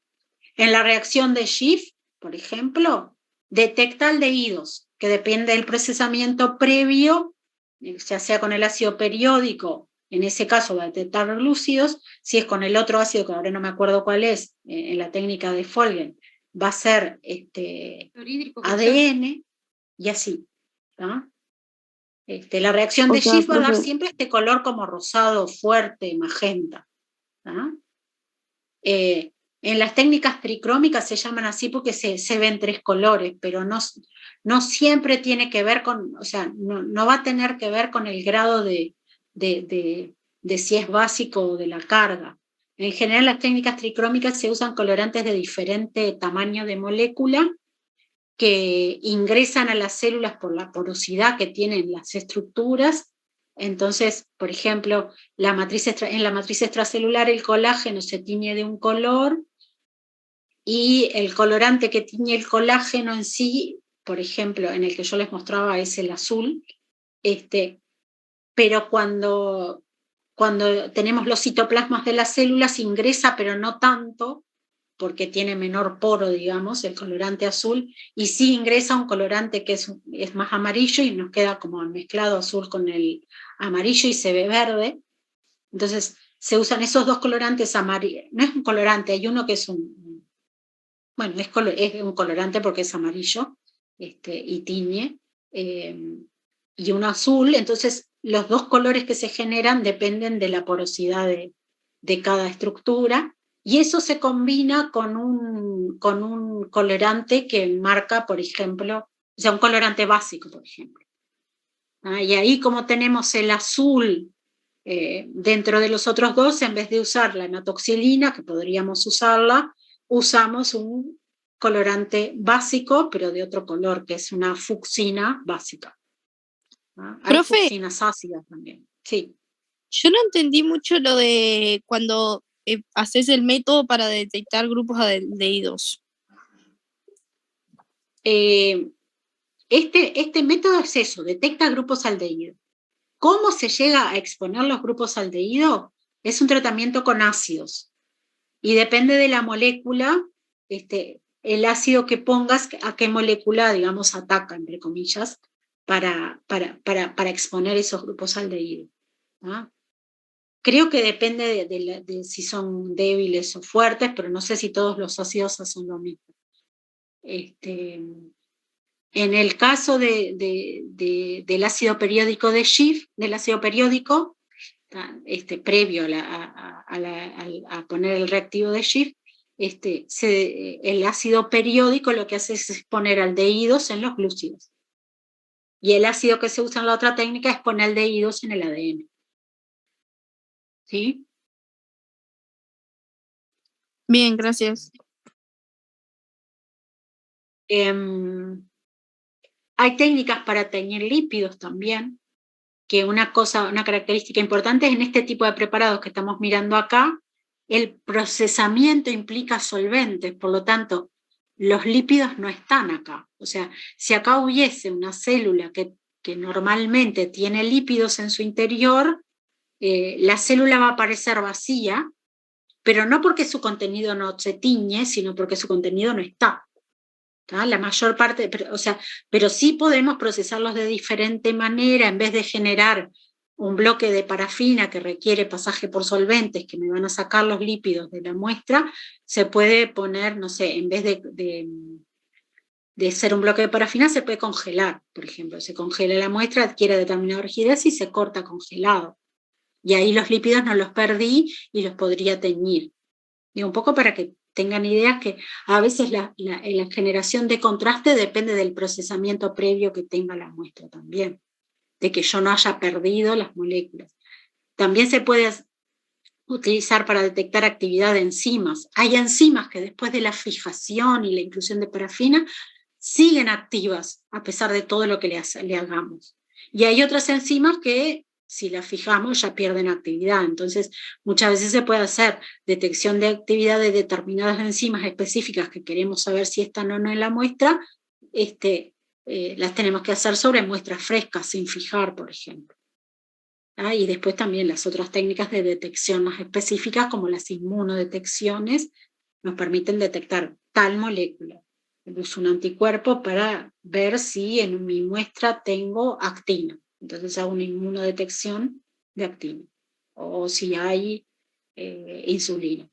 En la reacción de Schiff, por ejemplo, detecta aldehídos, que depende del procesamiento previo, ya sea con el ácido periódico, en ese caso va a detectar glúcidos. Si es con el otro ácido, que ahora no me acuerdo cuál es, en la técnica de Folgen, va a ser ADN, y así, ¿no? La reacción de Schiff va a dar siempre este color como rosado, fuerte, magenta, ¿no? En las técnicas tricrómicas se llaman así porque se ven tres colores, pero no siempre tiene que ver con, o sea, no va a tener que ver con el grado de si es básico o de la carga. En general las técnicas tricrómicas se usan colorantes de diferente tamaño de molécula que ingresan a las células por la porosidad que tienen las estructuras. Entonces, por ejemplo, en la matriz extracelular el colágeno se tiñe de un color, y el colorante que tiñe el colágeno en sí, por ejemplo, en el que yo les mostraba, es el azul, pero cuando tenemos los citoplasmas de las células ingresa, pero no tanto, porque tiene menor poro, digamos, el colorante azul, y sí ingresa un colorante que es más amarillo, y nos queda como mezclado azul con el amarillo y se ve verde. Entonces se usan esos dos colorantes amarillos. No es un colorante, hay uno que es es un colorante porque es amarillo, y tiñe, y un azul. Entonces los dos colores que se generan dependen de la porosidad de cada estructura, y eso se combina con un colorante que marca, por ejemplo, o sea, un colorante básico, por ejemplo. Y ahí, como tenemos el azul dentro de los otros dos, en vez de usar la hematoxilina, que podríamos usarla, usamos un colorante básico, pero de otro color, que es una fucsina básica. Hay fucsinas ácidas también. Sí. Yo no entendí mucho lo de cuando haces el método para detectar grupos aldehídos. Este método es eso, detecta grupos aldehídos. ¿Cómo se llega a exponer los grupos aldehídos? Es un tratamiento con ácidos, y depende de la molécula, el ácido que pongas, a qué molécula, digamos, ataca, entre comillas, para exponer esos grupos aldehídos, ¿no? Creo que depende de si son débiles o fuertes, pero no sé si todos los ácidos son lo mismo. En el caso del ácido periódico de Schiff, del ácido periódico, previo a poner el reactivo de Schiff, el ácido periódico lo que hace es poner aldehídos en los glúcidos. Y el ácido que se usa en la otra técnica es poner aldehídos en el ADN. ¿Sí? Bien, gracias. Hay técnicas para teñir lípidos también, que una característica importante es en este tipo de preparados que estamos mirando acá, el procesamiento implica solventes, por lo tanto, los lípidos no están acá. O sea, si acá hubiese una célula que normalmente tiene lípidos en su interior, la célula va a aparecer vacía, pero no porque su contenido no se tiñe, sino porque su contenido no está. La mayor parte, pero sí podemos procesarlos de diferente manera, en vez de generar un bloque de parafina que requiere pasaje por solventes que me van a sacar los lípidos de la muestra, se puede poner, no sé, en vez de ser un bloque de parafina, se puede congelar, por ejemplo, se congela la muestra, adquiere determinada rigidez y se corta congelado. Y ahí los lípidos no los perdí y los podría teñir. Y un poco para que tengan ideas que a veces la generación de contraste depende del procesamiento previo que tenga la muestra también, de que yo no haya perdido las moléculas. También se puede utilizar para detectar actividad de enzimas. Hay enzimas que después de la fijación y la inclusión de parafina siguen activas a pesar de todo lo que le hagamos. Y hay otras enzimas que si las fijamos ya pierden actividad. Entonces muchas veces se puede hacer detección de actividad de determinadas enzimas específicas que queremos saber si están o no en la muestra, las tenemos que hacer sobre muestras frescas sin fijar, por ejemplo. Y después también las otras técnicas de detección más específicas como las inmunodetecciones nos permiten detectar tal molécula. Uso un anticuerpo para ver si en mi muestra tengo actina. Entonces hago una inmunodetección de actina. O si hay insulina.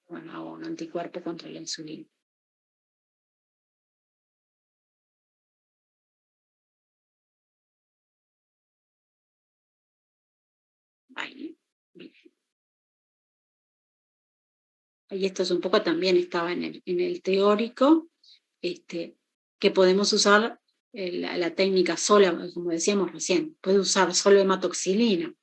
Bueno, hago un anticuerpo contra la insulina. Ahí. Y esto es un poco también estaba en el teórico, que podemos usar la técnica sola, como decíamos recién, puede usar solo hematoxilina,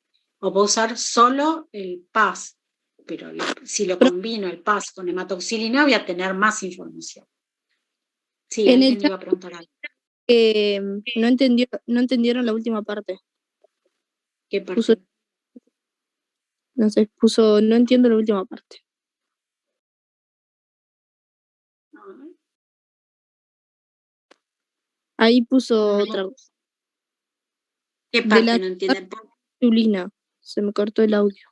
o puede usar solo el PAS, pero si lo combino el PAS con hematoxilina voy a tener más información. Sí, En alguien iba a preguntar algo. No entendieron la última parte. ¿Qué parte? No entiendo la última parte. Ahí puso otra cosa. ¿Qué parte no entienden? Insulina. Se me cortó el audio.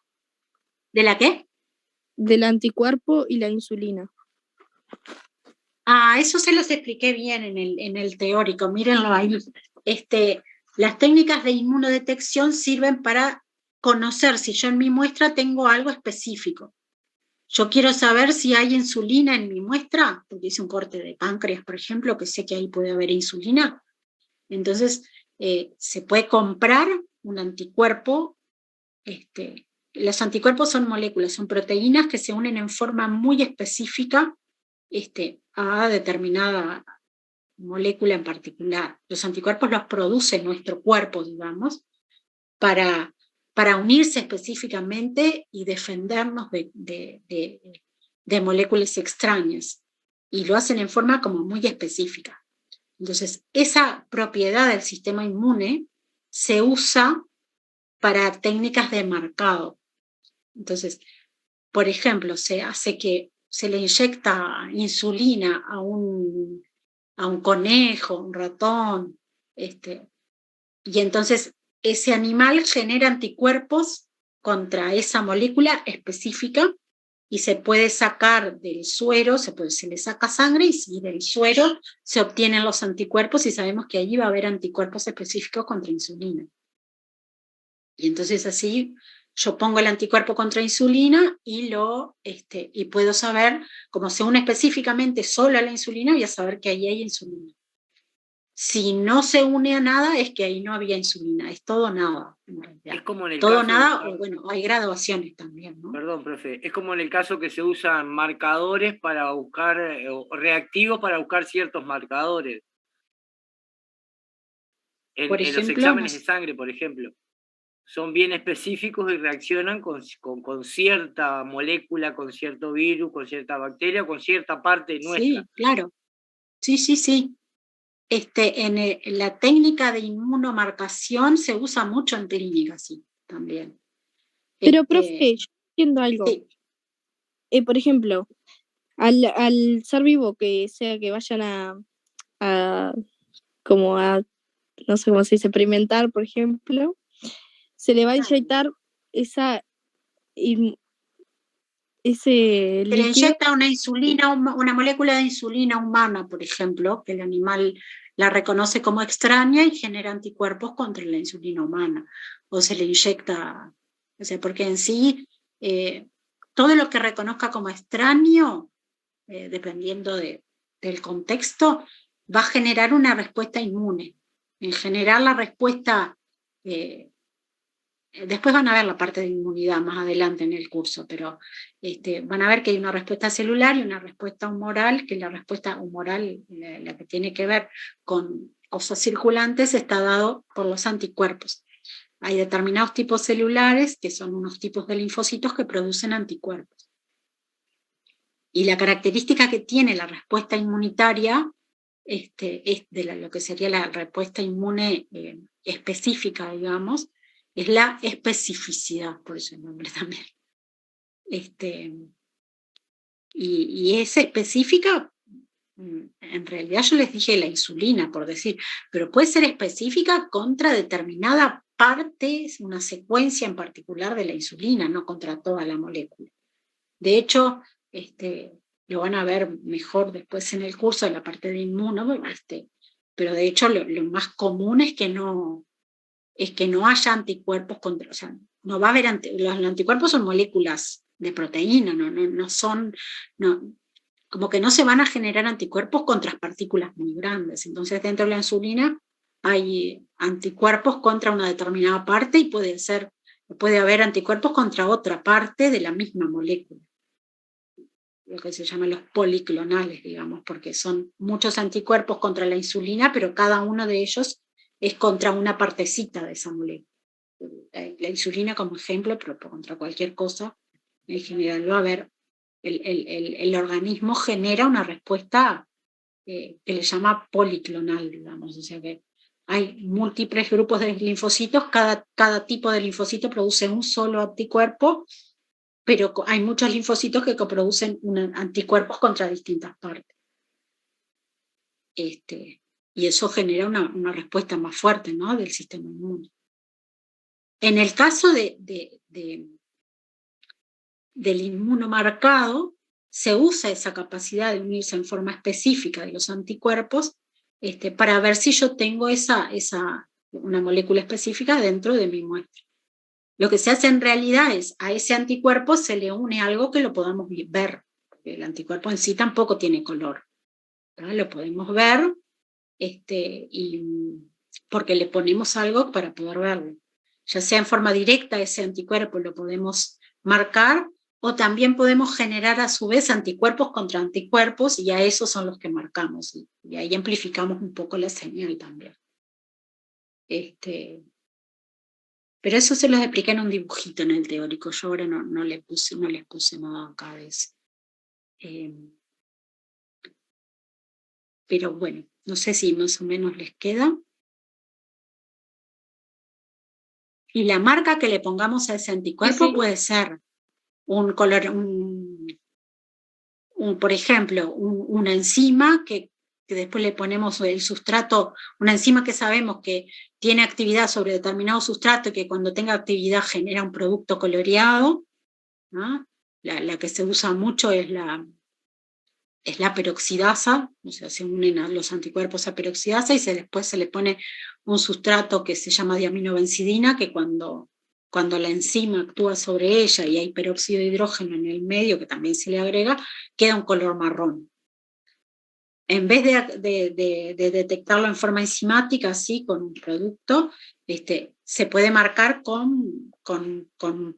¿De la qué? Del anticuerpo y la insulina. Eso se los expliqué bien en el teórico, mírenlo ahí. Las técnicas de inmunodetección sirven para conocer si yo en mi muestra tengo algo específico. Yo quiero saber si hay insulina en mi muestra, porque hice un corte de páncreas, por ejemplo, que sé que ahí puede haber insulina. Entonces, se puede comprar un anticuerpo. Los anticuerpos son moléculas, son proteínas que se unen en forma muy específica a determinada molécula en particular. Los anticuerpos los produce nuestro cuerpo, digamos, para unirse específicamente y defendernos de moléculas extrañas. Y lo hacen en forma como muy específica. Entonces, esa propiedad del sistema inmune se usa para técnicas de marcado. Entonces, por ejemplo, se hace que se le inyecta insulina a un conejo, un ratón, y entonces ese animal genera anticuerpos contra esa molécula específica y se puede sacar del suero, se le saca sangre y del suero se obtienen los anticuerpos y sabemos que allí va a haber anticuerpos específicos contra insulina. Y entonces así yo pongo el anticuerpo contra insulina y puedo saber, como se une específicamente solo a la insulina, voy a saber que ahí hay insulina. Si no se une a nada, es que ahí no había insulina, es todo nada. Es como en el todo caso de nada, usar- o bueno, hay graduaciones también, ¿no? Perdón, profe, es como en el caso que se usan marcadores para buscar, o reactivos para buscar ciertos marcadores. Por En los ejemplo, exámenes de sangre, por ejemplo. Son bien específicos y reaccionan con cierta molécula, con cierto virus, con cierta bacteria, con cierta parte nuestra. sí, claro. Sí. En la técnica de inmunomarcación se usa mucho en clínica, sí, también. Pero, profe, yo entiendo algo. Sí. Por ejemplo, al ser vivo, que sea que vayan como a, no sé cómo se dice, experimentar, por ejemplo, se le va a inyectar ese Se le líquido. inyecta una insulina, una molécula de insulina humana, por ejemplo, que el animal la reconoce como extraña y genera anticuerpos contra la insulina humana. O se le inyecta, o sea, porque en sí, todo lo que reconozca como extraño, dependiendo del contexto, va a generar una respuesta inmune. En general, la respuesta... después van a ver la parte de inmunidad más adelante en el curso, pero van a ver que hay una respuesta celular y una respuesta humoral, que la respuesta humoral, la que tiene que ver con cosas circulantes, está dado por los anticuerpos. Hay determinados tipos celulares, que son unos tipos de linfocitos que producen anticuerpos. Y la característica que tiene la respuesta inmunitaria es de lo que sería la respuesta inmune específica, digamos, es la especificidad, por eso el nombre también. Y es específica, en realidad yo les dije la insulina, por decir, pero puede ser específica contra determinada parte, una secuencia en particular de la insulina, no contra toda la molécula. De hecho, lo van a ver mejor después en el curso de la parte de inmuno, pero de hecho lo más común es que no haya anticuerpos contra, o sea, no va a haber los anticuerpos son moléculas de proteína, no son, como que no se van a generar anticuerpos contra partículas muy grandes. Entonces dentro de la insulina hay anticuerpos contra una determinada parte y puede haber anticuerpos contra otra parte de la misma molécula, lo que se llama los policlonales, digamos, porque son muchos anticuerpos contra la insulina, pero cada uno de ellos es contra una partecita de esa molécula. La insulina como ejemplo, pero contra cualquier cosa, en general va a haber, el organismo genera una respuesta que le llama policlonal, digamos, o sea que hay múltiples grupos de linfocitos, cada tipo de linfocito produce un solo anticuerpo, pero hay muchos linfocitos que coproducen anticuerpos contra distintas partes. Y eso genera una respuesta más fuerte, ¿no?, del sistema inmune. En el caso del inmunomarcado, se usa esa capacidad de unirse en forma específica de los anticuerpos para ver si yo tengo una molécula específica dentro de mi muestra. Lo que se hace en realidad es, a ese anticuerpo se le une algo que lo podamos ver. El anticuerpo en sí tampoco tiene color, ¿no? Lo podemos ver, porque le ponemos algo para poder verlo. Ya sea en forma directa ese anticuerpo lo podemos marcar, o también podemos generar a su vez anticuerpos contra anticuerpos, y a esos son los que marcamos, y ahí amplificamos un poco la señal también. Pero eso se los expliqué en un dibujito en el teórico, yo ahora no les puse nada acá de eso. Pero bueno, no sé si más o menos les queda. Y la marca que le pongamos a ese anticuerpo puede ser un color, por ejemplo, una enzima que después le ponemos el sustrato, una enzima que sabemos que tiene actividad sobre determinado sustrato y que cuando tenga actividad genera un producto coloreado, ¿no? La que se usa mucho es la peroxidasa, o sea, se unen a los anticuerpos a peroxidasa y después se le pone un sustrato que se llama diaminobencidina, que cuando cuando la enzima actúa sobre ella y hay peróxido de hidrógeno en el medio, que también se le agrega, queda un color marrón. En vez de detectarlo en forma enzimática, así, con un producto, se puede marcar con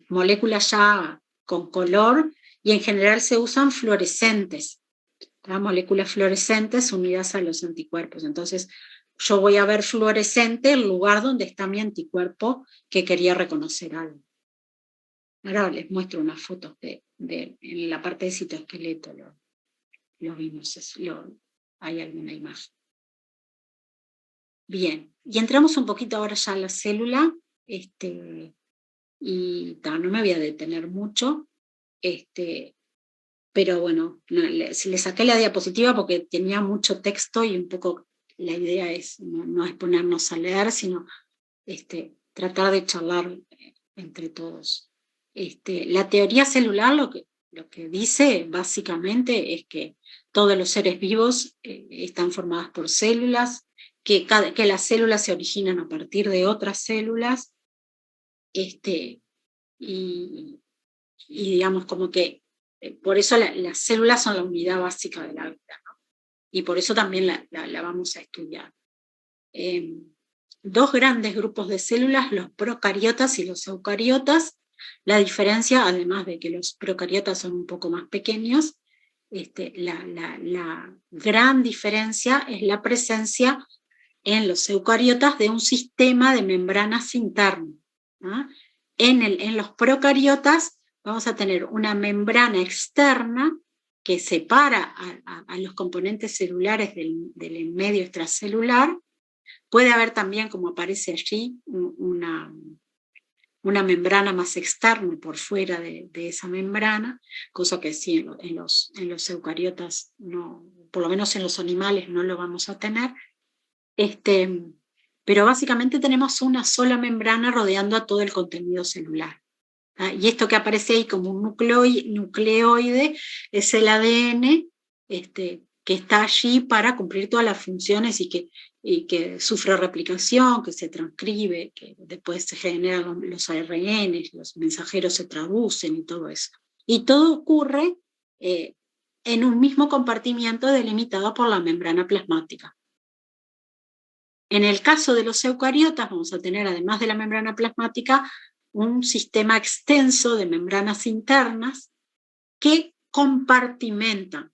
moléculas ya con color, y en general se usan fluorescentes, moléculas fluorescentes unidas a los anticuerpos. Entonces, yo voy a ver fluorescente el lugar donde está mi anticuerpo que quería reconocer algo. Ahora les muestro unas fotos en la parte de citoesqueleto, lo vimos, hay alguna imagen. Bien, y entramos un poquito ahora ya a la célula, y no me voy a detener mucho, pero bueno, le saqué la diapositiva porque tenía mucho texto y un poco la idea es no es ponernos a leer, sino tratar de charlar entre todos. La teoría celular lo que dice básicamente es que todos los seres vivos están formados por células, que las células se originan a partir de otras células, y digamos como que por eso las células son la unidad básica de la vida, ¿no? Y por eso también la vamos a estudiar. Dos grandes grupos de células, los procariotas y los eucariotas. La diferencia, además de que los procariotas son un poco más pequeños, la gran diferencia es la presencia en los eucariotas de un sistema de membranas internas, ¿no? En los procariotas vamos a tener una membrana externa que separa a los componentes celulares del medio extracelular. Puede haber también, como aparece allí, una membrana más externa por fuera de esa membrana, cosa que sí en los eucariotas, no, por lo menos en los animales no lo vamos a tener. Pero básicamente tenemos una sola membrana rodeando a todo el contenido celular. Y esto que aparece ahí como un nucleoide es el ADN que está allí para cumplir todas las funciones y que sufre replicación, que se transcribe, que después se generan los ARN, los mensajeros se traducen y todo eso. Y todo ocurre en un mismo compartimiento delimitado por la membrana plasmática. En el caso de los eucariotas vamos a tener, además de la membrana plasmática, un sistema extenso de membranas internas que compartimentan.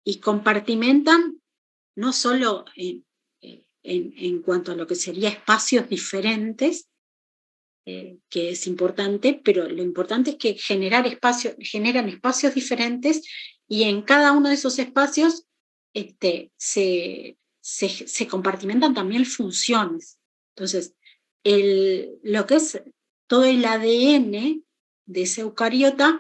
Y compartimentan no solo en cuanto a lo que sería espacios diferentes, que es importante, pero lo importante es que generan espacios diferentes, y en cada uno de esos espacios se compartimentan también funciones. Entonces, lo que es todo el ADN de ese eucariota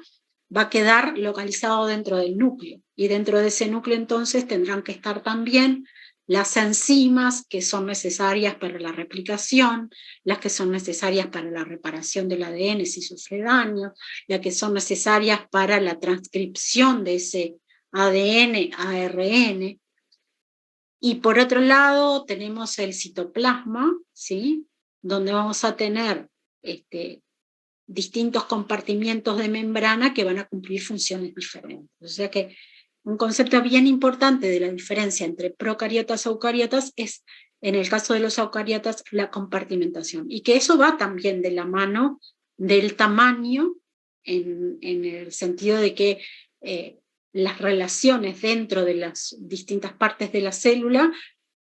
va a quedar localizado dentro del núcleo, y dentro de ese núcleo entonces tendrán que estar también las enzimas que son necesarias para la replicación, las que son necesarias para la reparación del ADN si sufre daño, las que son necesarias para la transcripción de ese ADN a ARN. Y por otro lado tenemos el citoplasma, ¿sí? Donde vamos a tener distintos compartimientos de membrana que van a cumplir funciones diferentes. O sea que un concepto bien importante de la diferencia entre procariotas y eucariotas es, en el caso de los eucariotas, la compartimentación. Y que eso va también de la mano del tamaño, en el sentido de que las relaciones dentro de las distintas partes de la célula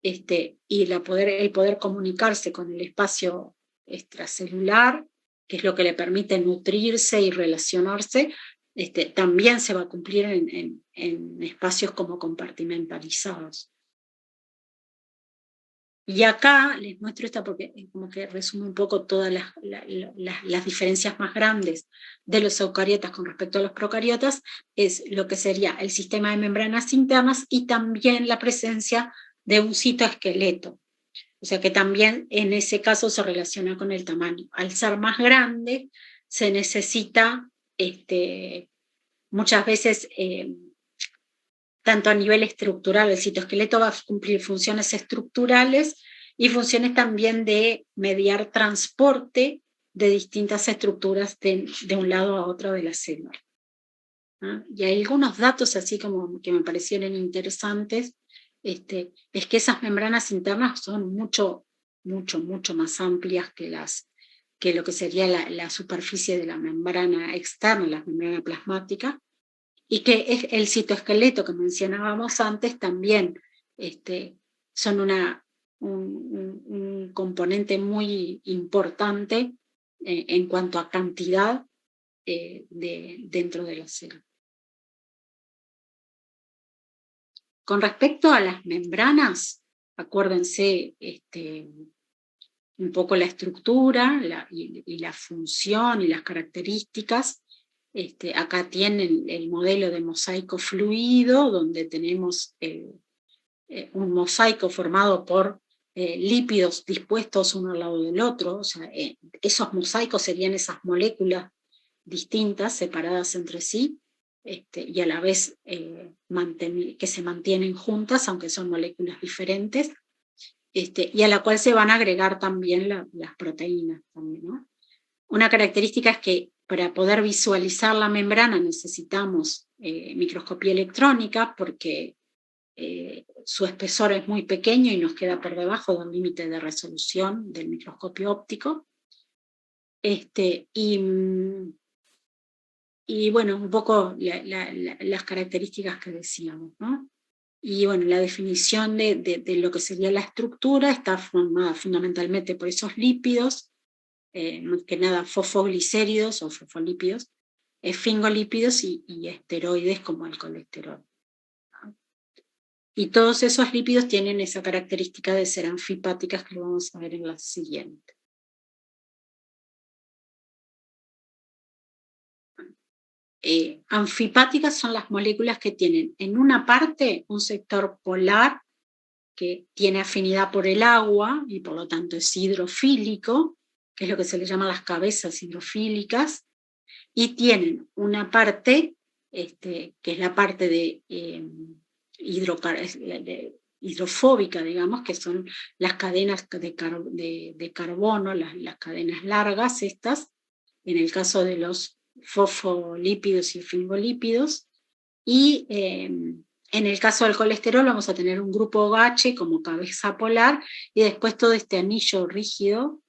y el poder comunicarse con el espacio extracelular, que es lo que le permite nutrirse y relacionarse, también se va a cumplir en espacios como compartimentalizados. Y acá les muestro esta porque como que resume un poco todas las diferencias más grandes de los eucariotas con respecto a los procariotas, es lo que sería el sistema de membranas internas y también la presencia de un citoesqueleto. O sea que también en ese caso se relaciona con el tamaño. Al ser más grande se necesita muchas veces, tanto a nivel estructural, el citoesqueleto va a cumplir funciones estructurales y funciones también de mediar transporte de distintas estructuras de un lado a otro de la célula. ¿Ah? Y hay algunos datos así como que me parecieron interesantes, es que esas membranas internas son mucho más amplias que lo que sería la superficie de la membrana externa, la membrana plasmática, y que es el citoesqueleto que mencionábamos antes también son un componente muy importante en cuanto a cantidad dentro de la célula. Con respecto a las membranas, acuérdense un poco la estructura y la función y las características. Acá tienen el modelo de mosaico fluido, donde tenemos un mosaico formado por lípidos dispuestos uno al lado del otro. O sea, esos mosaicos serían esas moléculas distintas, separadas entre sí, y a la vez que se mantienen juntas, aunque son moléculas diferentes, y a la cual se van a agregar también las proteínas. También, ¿no? Una característica es que para poder visualizar la membrana necesitamos microscopía electrónica, porque su espesor es muy pequeño y nos queda por debajo del límite de resolución del microscopio óptico. Y bueno, un poco las características que decíamos, ¿no? Y bueno, la definición de lo que sería la estructura está formada fundamentalmente por esos lípidos, más que nada fosfoglicéridos o fosfolípidos, esfingolípidos y esteroides como el colesterol. Y todos esos lípidos tienen esa característica de ser anfipáticas, que lo vamos a ver en la siguiente. Anfipáticas son las moléculas que tienen en una parte un sector polar que tiene afinidad por el agua y por lo tanto es hidrofílico, que es lo que se le llama las cabezas hidrofílicas, y tienen una parte, que es la parte de hidrofóbica, digamos, que son las cadenas de carbono, las cadenas largas estas, en el caso de los fosfolípidos y esfingolípidos, y en el caso del colesterol vamos a tener un grupo OH como cabeza polar, y después todo este anillo rígido,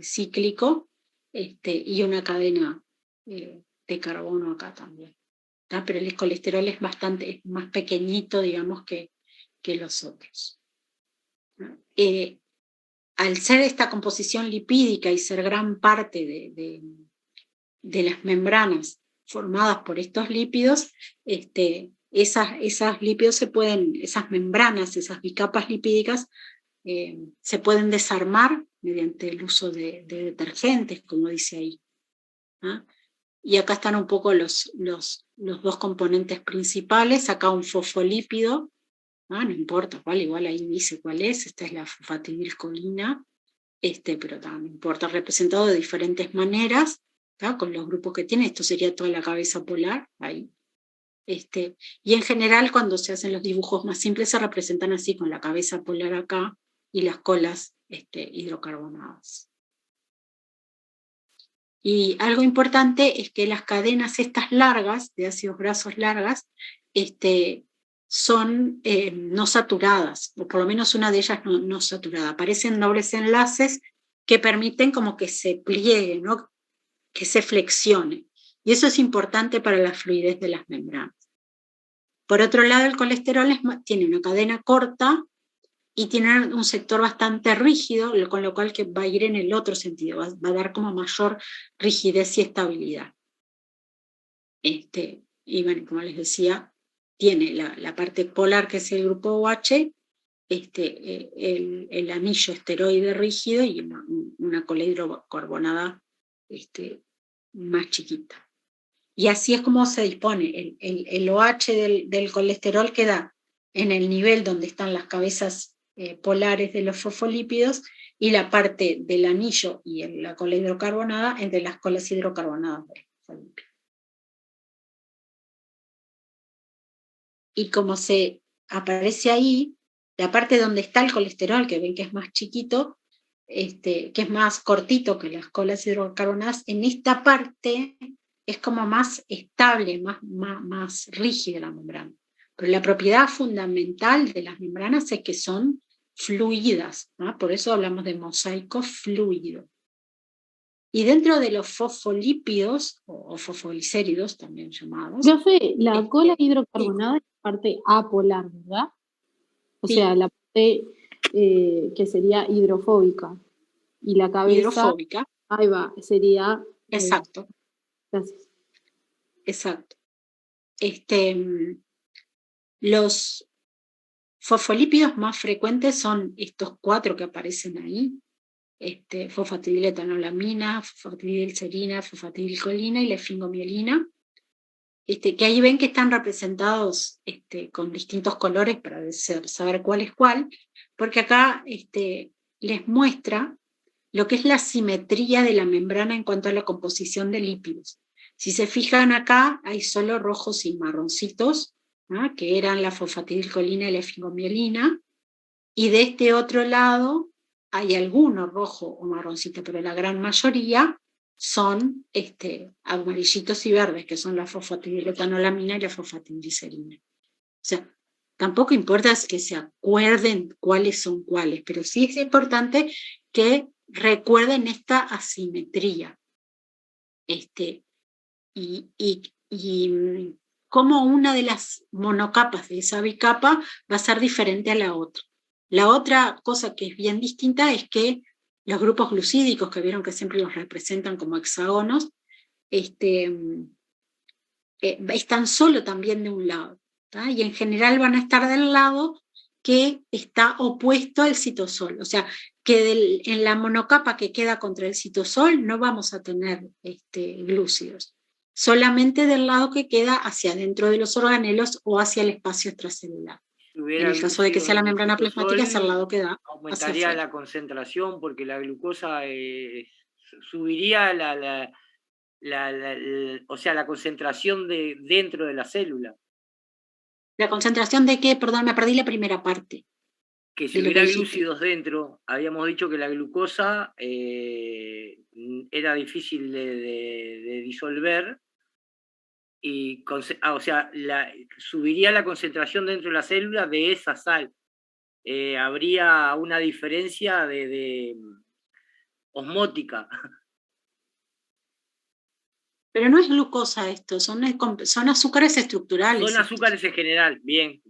cíclico, y una cadena de carbono acá también. ¿Tá? Pero el colesterol es más pequeñito, digamos, que los otros. Al ser esta composición lipídica y ser gran parte de las membranas formadas por estos lípidos, esas lípidos esas membranas, esas bicapas lipídicas, se pueden desarmar mediante el uso de detergentes, como dice ahí. ¿Ah? Y acá están un poco los dos componentes principales. Acá un fosfolípido, no importa cuál, igual ahí dice cuál es, esta es la fosfatidilcolina, pero no importa, representado de diferentes maneras, ¿tá? Con los grupos que tiene. Esto sería toda la cabeza polar, ahí. Y en general cuando se hacen los dibujos más simples se representan así, con la cabeza polar acá y las colas hidrocarbonadas. Y algo importante es que las cadenas estas largas, de ácidos grasos largas, son no saturadas, o por lo menos una de ellas no saturada. Aparecen dobles enlaces que permiten como que se pliegue, ¿no? Que se flexione. Y eso es importante para la fluidez de las membranas. Por otro lado, el colesterol tiene una cadena corta y tiene un sector bastante rígido, con lo cual que va a ir en el otro sentido, va a dar como mayor rigidez y estabilidad. Y bueno, como les decía, tiene la parte polar, que es el grupo OH, el anillo esteroide rígido y una cola hidrocarbonada más chiquita. Y así es como se dispone. El OH del colesterol queda en el nivel donde están las cabezas polares de los fosfolípidos, y la parte del anillo y la cola hidrocarbonada entre las colas hidrocarbonadas de los fosfolípidos. Y como se aparece ahí, la parte donde está el colesterol, que ven que es más chiquito, que es más cortito que las colas hidrocarbonadas, en esta parte es como más estable, más rígida la membrana. Pero la propiedad fundamental de las membranas es que son fluidas, ¿no? Por eso hablamos de mosaico fluido. Y dentro de los fosfolípidos, o fosfolicéridos también llamados. Profe, la cola hidrocarbonada es la parte apolar, ¿verdad? O Sí. sea, la parte que sería hidrofóbica. Y la cabeza. Hidrofóbica. Ahí va, sería. Exacto. Gracias. Exacto. Los fosfolípidos más frecuentes son estos 4 que aparecen ahí: fosfatidiletoanolamina, fosfatidilcerina, fosfatidilcolina y la esfingomielina, que ahí ven que están representados con distintos colores para saber cuál es cuál, porque acá les muestra lo que es la simetría de la membrana en cuanto a la composición de lípidos. Si se fijan acá, hay solo rojos y marroncitos, ¿no? Que eran la fosfatidilcolina y la esfingomielina, y de este otro lado hay algunos rojo o marroncitos, pero la gran mayoría son amarillitos y verdes, que son la fosfatidiletoanolamina y la fosfatidilcerina. O sea, tampoco importa que se acuerden cuáles son cuáles, pero sí es importante que recuerden esta asimetría. Y cómo una de las monocapas de esa bicapa va a ser diferente a la otra. La otra cosa que es bien distinta es que los grupos glucídicos, que vieron que siempre los representan como hexágonos, están solo también de un lado, ¿tá? Y en general van a estar del lado que está opuesto al citosol. O sea, que en la monocapa que queda contra el citosol no vamos a tener glúcidos, solamente del lado que queda hacia adentro de los organelos o hacia el espacio extracelular. En el caso de que sea la membrana plasmática, es el lado que da. Aumentaría la concentración porque la glucosa subiría o sea, la concentración dentro de la célula. ¿La concentración de qué? Perdón, me perdí la primera parte. Que si hubiera glúcidos dentro, habíamos dicho que la glucosa era difícil de disolver, y o sea, subiría la concentración dentro de la célula de esa sal. Habría una diferencia de osmótica. Pero no es glucosa esto, son azúcares estructurales. Son azúcares en general, bien.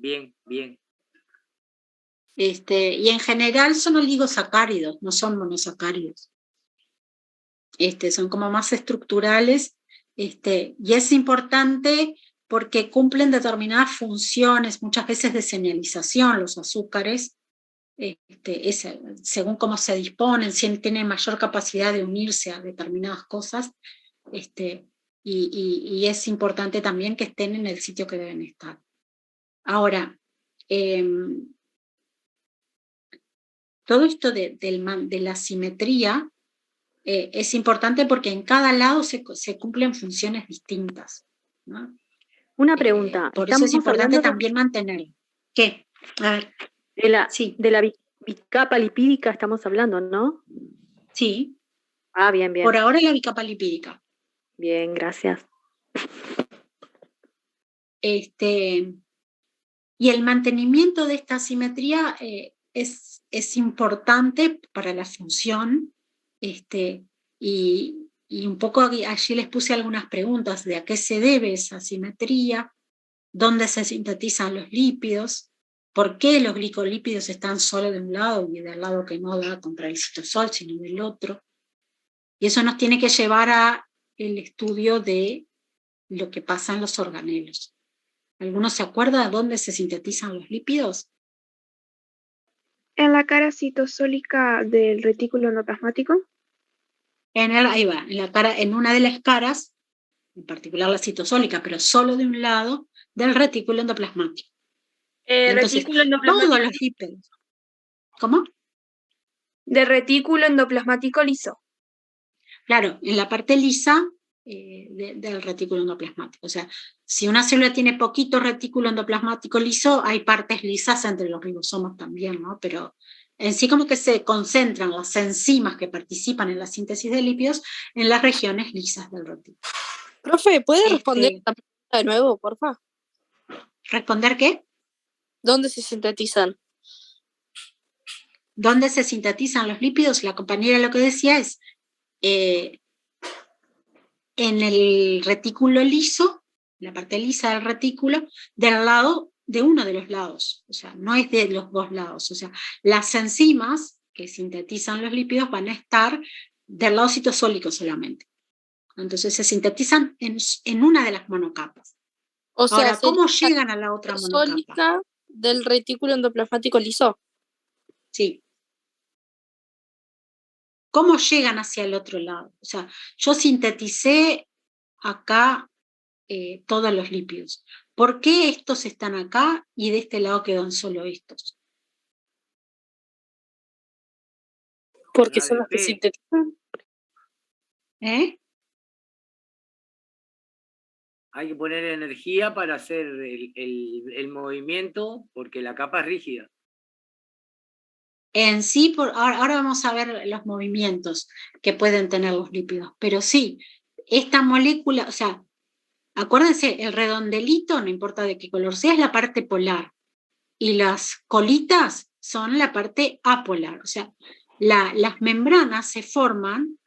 Y en general son oligosacáridos, no son monosacáridos. Son como más estructurales, y es importante porque cumplen determinadas funciones, muchas veces de señalización, los azúcares, según cómo se disponen, si tienen mayor capacidad de unirse a determinadas cosas, y es importante también que estén en el sitio que deben estar. Ahora, todo esto de la simetría es importante porque en cada lado se cumplen funciones distintas, ¿no? Una pregunta. Por eso es importante también mantenerlo. ¿Qué? A ver. De la bicapa lipídica estamos hablando, ¿no? Sí. Ah, bien. Por ahora la bicapa lipídica. Bien, gracias. Y el mantenimiento de esta simetría es importante para la función, y un poco allí les puse algunas preguntas de a qué se debe esa simetría, dónde se sintetizan los lípidos, por qué los glicolípidos están solo de un lado y del lado que no da contra el citosol, sino del otro. Y eso nos tiene que llevar a el estudio de lo que pasa en los organelos. ¿Alguno se acuerda de dónde se sintetizan los lípidos? En la cara citosólica del retículo endoplasmático. Ahí va, en una de las caras, en particular la citosólica, pero solo de un lado, del retículo endoplasmático. Entonces, todos los lípidos. ¿Cómo? Del retículo endoplasmático liso. Claro, en la parte lisa del retículo endoplasmático. O sea, si una célula tiene poquito retículo endoplasmático liso, hay partes lisas entre los ribosomas también, ¿no? Pero En sí como que se concentran las enzimas que participan en la síntesis de lípidos en las regiones lisas del retículo. Profe, ¿puede responder la pregunta de nuevo, porfa? ¿Responder qué? ¿Dónde se sintetizan? ¿Dónde se sintetizan los lípidos? La compañera lo que decía es en el retículo liso, la parte lisa del retículo, del lado de uno de los lados, o sea, no es de los dos lados, o sea, las enzimas que sintetizan los lípidos van a estar del lado citosólico solamente. Entonces se sintetizan en una de las monocapas. O sea, ahora, ¿cómo llegan a la otra monocapa? Citosólica del retículo endoplasmático liso. Sí. ¿Cómo llegan hacia el otro lado? O sea, yo sinteticé acá todos los lípidos. ¿Por qué estos están acá y de este lado quedan solo estos? Porque son los que sintetizan. ¿Eh? Hay que poner energía para hacer el movimiento porque la capa es rígida. En sí, ahora vamos a ver los movimientos que pueden tener los lípidos, pero sí, esta molécula, o sea, acuérdense, el redondelito, no importa de qué color sea, es la parte polar, y las colitas son la parte apolar, o sea, las membranas se forman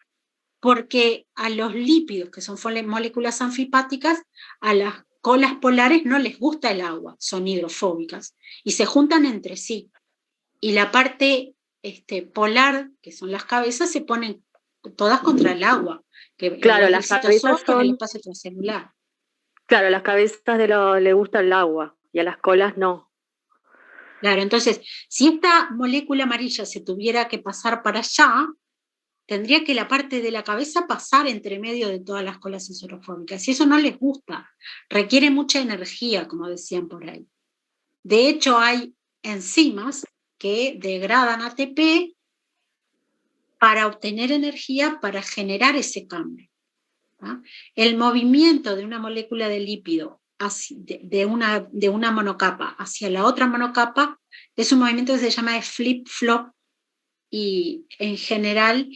porque a los lípidos, que son moléculas anfipáticas, a las colas polares no les gusta el agua, son hidrofóbicas, y se juntan entre sí. Y la parte polar, que son las cabezas, se ponen todas contra el agua. Que claro, las cabezas son el espacio extracelular. Claro, las cabezas le gusta el agua y a las colas no. Claro, entonces, si esta molécula amarilla se tuviera que pasar para allá, tendría que la parte de la cabeza pasar entre medio de todas las colas hidrofóbicas. Y eso no les gusta. Requiere mucha energía, como decían por ahí. De hecho, hay enzimas que degradan ATP para obtener energía para generar ese cambio. ¿Ah? El movimiento de una molécula de lípido de una monocapa hacia la otra monocapa es un movimiento que se llama de flip-flop y en general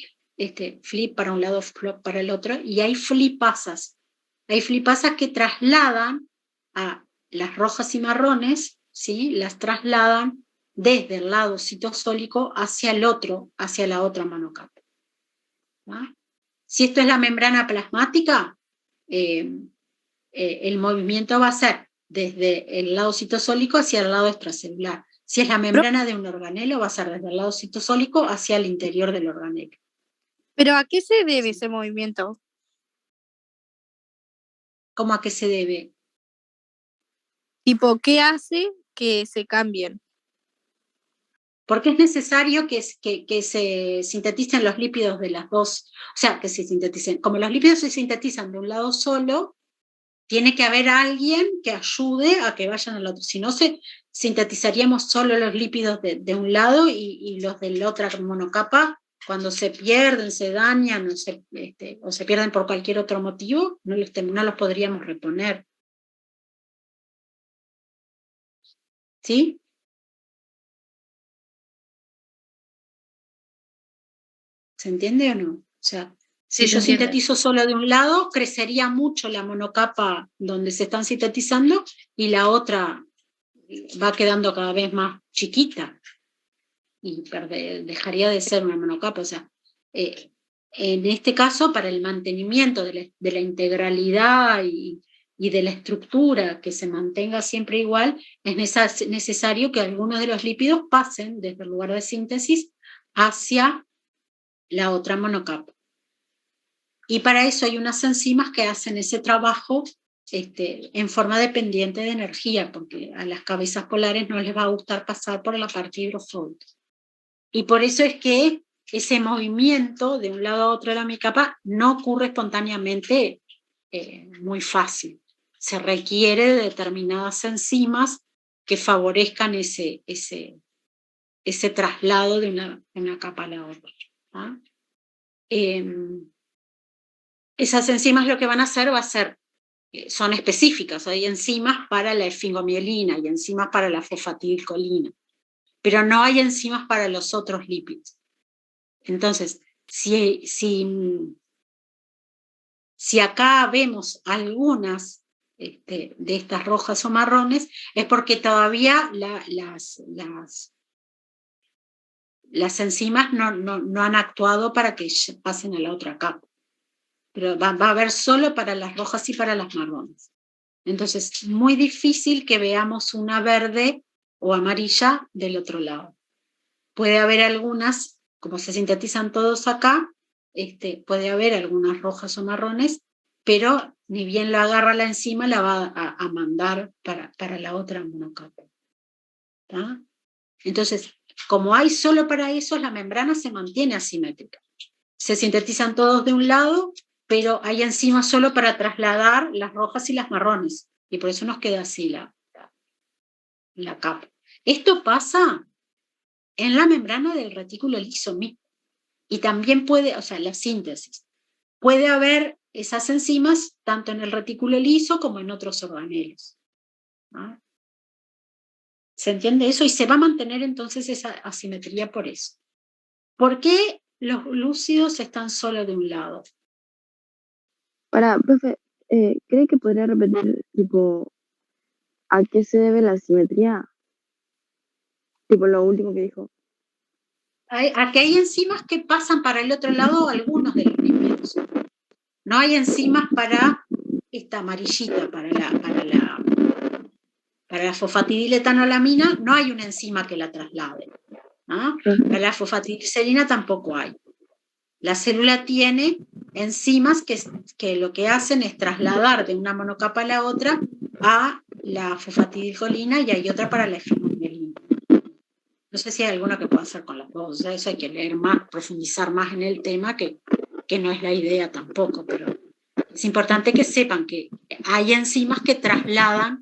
flip para un lado, flop para el otro, y hay flipasas. Hay flipasas que trasladan a las rojas y marrones, ¿sí? Las trasladan desde el lado citosólico hacia el otro, hacia la otra monocapa. ¿Ah? Si esto es la membrana plasmática, el movimiento va a ser desde el lado citosólico hacia el lado extracelular. Si es la membrana de un organelo, va a ser desde el lado citosólico hacia el interior del organelo. ¿Pero a qué se debe ese movimiento? ¿Cómo a qué se debe? Tipo, ¿qué hace que se cambien? Porque es necesario que se sinteticen los lípidos de las dos, o sea, que se sinteticen. Como los lípidos se sintetizan de un lado solo, tiene que haber alguien que ayude a que vayan al otro. Si no, sintetizaríamos solo los lípidos de un lado y los de la otra monocapa, cuando se pierden, se dañan o se pierden por cualquier otro motivo, no los podríamos reponer. ¿Sí? ¿Se entiende o no? O sea, si yo sintetizo solo de un lado, crecería mucho la monocapa donde se están sintetizando y la otra va quedando cada vez más chiquita y dejaría de ser una monocapa. O sea, en este caso, para el mantenimiento de la integralidad y de la estructura que se mantenga siempre igual, es necesario que algunos de los lípidos pasen desde el lugar de síntesis hacia la otra monocapa. Y para eso hay unas enzimas que hacen ese trabajo en forma dependiente de energía, porque a las cabezas polares no les va a gustar pasar por la parte hidrofóbica. Y por eso es que ese movimiento de un lado a otro de la monocapa no ocurre espontáneamente muy fácil. Se requiere de determinadas enzimas que favorezcan ese traslado de una capa a la otra. ¿Ah? Esas enzimas lo que van a hacer son específicas. Hay enzimas para la esfingomielina y enzimas para la fosfatidilcolina. pero no hay enzimas para los otros lípidos. Entonces, si acá vemos algunas de estas rojas o marrones, es porque todavía las enzimas no han actuado para que pasen a la otra capa. Pero va a haber solo para las rojas y para las marrones. Entonces, muy difícil que veamos una verde o amarilla del otro lado. Puede haber algunas, como se sintetizan todos acá, puede haber algunas rojas o marrones, pero ni bien lo agarra la enzima, la va a mandar para la otra monocapa. ¿Tá? Entonces, como hay solo para eso, la membrana se mantiene asimétrica. Se sintetizan todos de un lado, pero hay enzimas solo para trasladar las rojas y las marrones, y por eso nos queda así la capa. Esto pasa en la membrana del retículo liso mismo, y también puede, o sea, la síntesis, puede haber esas enzimas tanto en el retículo liso como en otros organelos. ¿No? ¿Se entiende eso? Y se va a mantener entonces esa asimetría por eso. ¿Por qué los glúcidos están solo de un lado? Profe, ¿cree que podría repetir, tipo, a qué se debe la asimetría? Tipo, lo último que dijo. Aquí hay enzimas que pasan para el otro lado algunos de los lípidos. No hay enzimas para esta amarillita, para la fosfatidiletanolamina, no hay una enzima que la traslade. ¿No? Para la fosfatidilcerina tampoco hay. La célula tiene enzimas que lo que hacen es trasladar de una monocapa a la otra a la fosfatidilcolina, y hay otra para la efimomielina. No sé si hay alguna que pueda hacer con las dos, eso hay que leer más, profundizar más en el tema, que no es la idea tampoco, pero es importante que sepan que hay enzimas que trasladan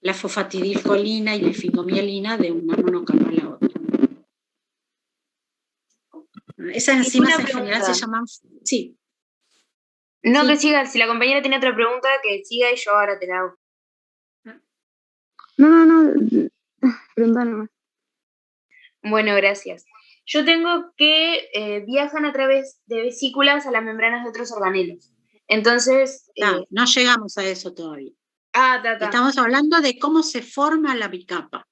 la fosfatidilcolina y la efimomielina de una monocapa a la otra. Esas enzimas en general se llaman... Sí. No, Sí. que siga, si la compañera tiene otra pregunta, que siga y yo ahora te la hago. No, pregunta nomás. Bueno, gracias. Yo tengo que viajan a través de vesículas a las membranas de otros organelos. Entonces... No llegamos a eso todavía. Ta. Estamos hablando de cómo se forma la bicapa.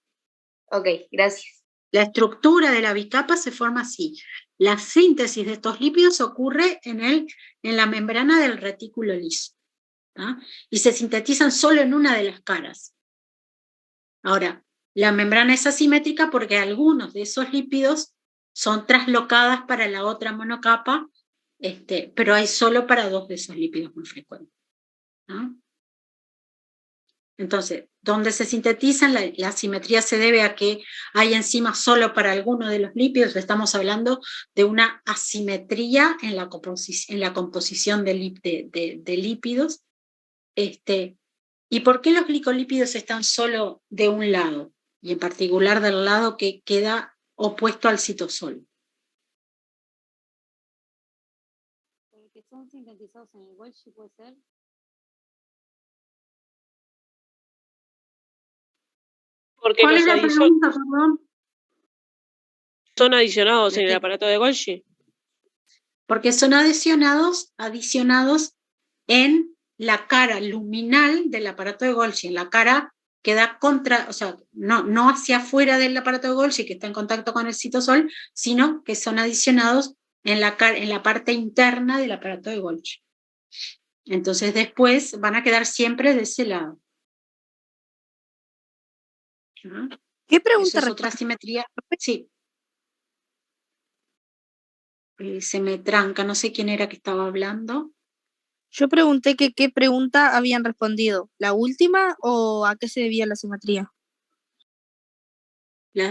Ok, gracias. La estructura de la bicapa se forma así. La síntesis de estos lípidos ocurre en la membrana del retículo liso. ¿Tá? Y se sintetizan solo en una de las caras. Ahora, la membrana es asimétrica porque algunos de esos lípidos son traslocadas para la otra monocapa, pero hay solo para dos de esos lípidos muy frecuentes. ¿No? Entonces, donde se sintetizan, la asimetría se debe a que hay enzimas solo para alguno de los lípidos. Estamos hablando de una asimetría en la composición de lípidos. ¿Y por qué los glicolípidos están solo de un lado? Y en particular del lado que queda opuesto al citosol. Porque son sintetizados en el Golgi, ¿puede ser? Porque ¿Cuál es la pregunta, perdón? son adicionados en el aparato de Golgi. Porque son adicionados en la cara luminal del aparato de Golgi, en la cara que da contra, o sea, no hacia afuera del aparato de Golgi que está en contacto con el citosol, sino que son adicionados en la parte interna del aparato de Golgi. Entonces después van a quedar siempre de ese lado. ¿Ah? ¿Qué pregunta? Esa es otra simetría. Sí. Se me tranca, no sé quién era que estaba hablando. Yo pregunté que qué pregunta habían respondido, ¿la última o a qué se debía la simetría?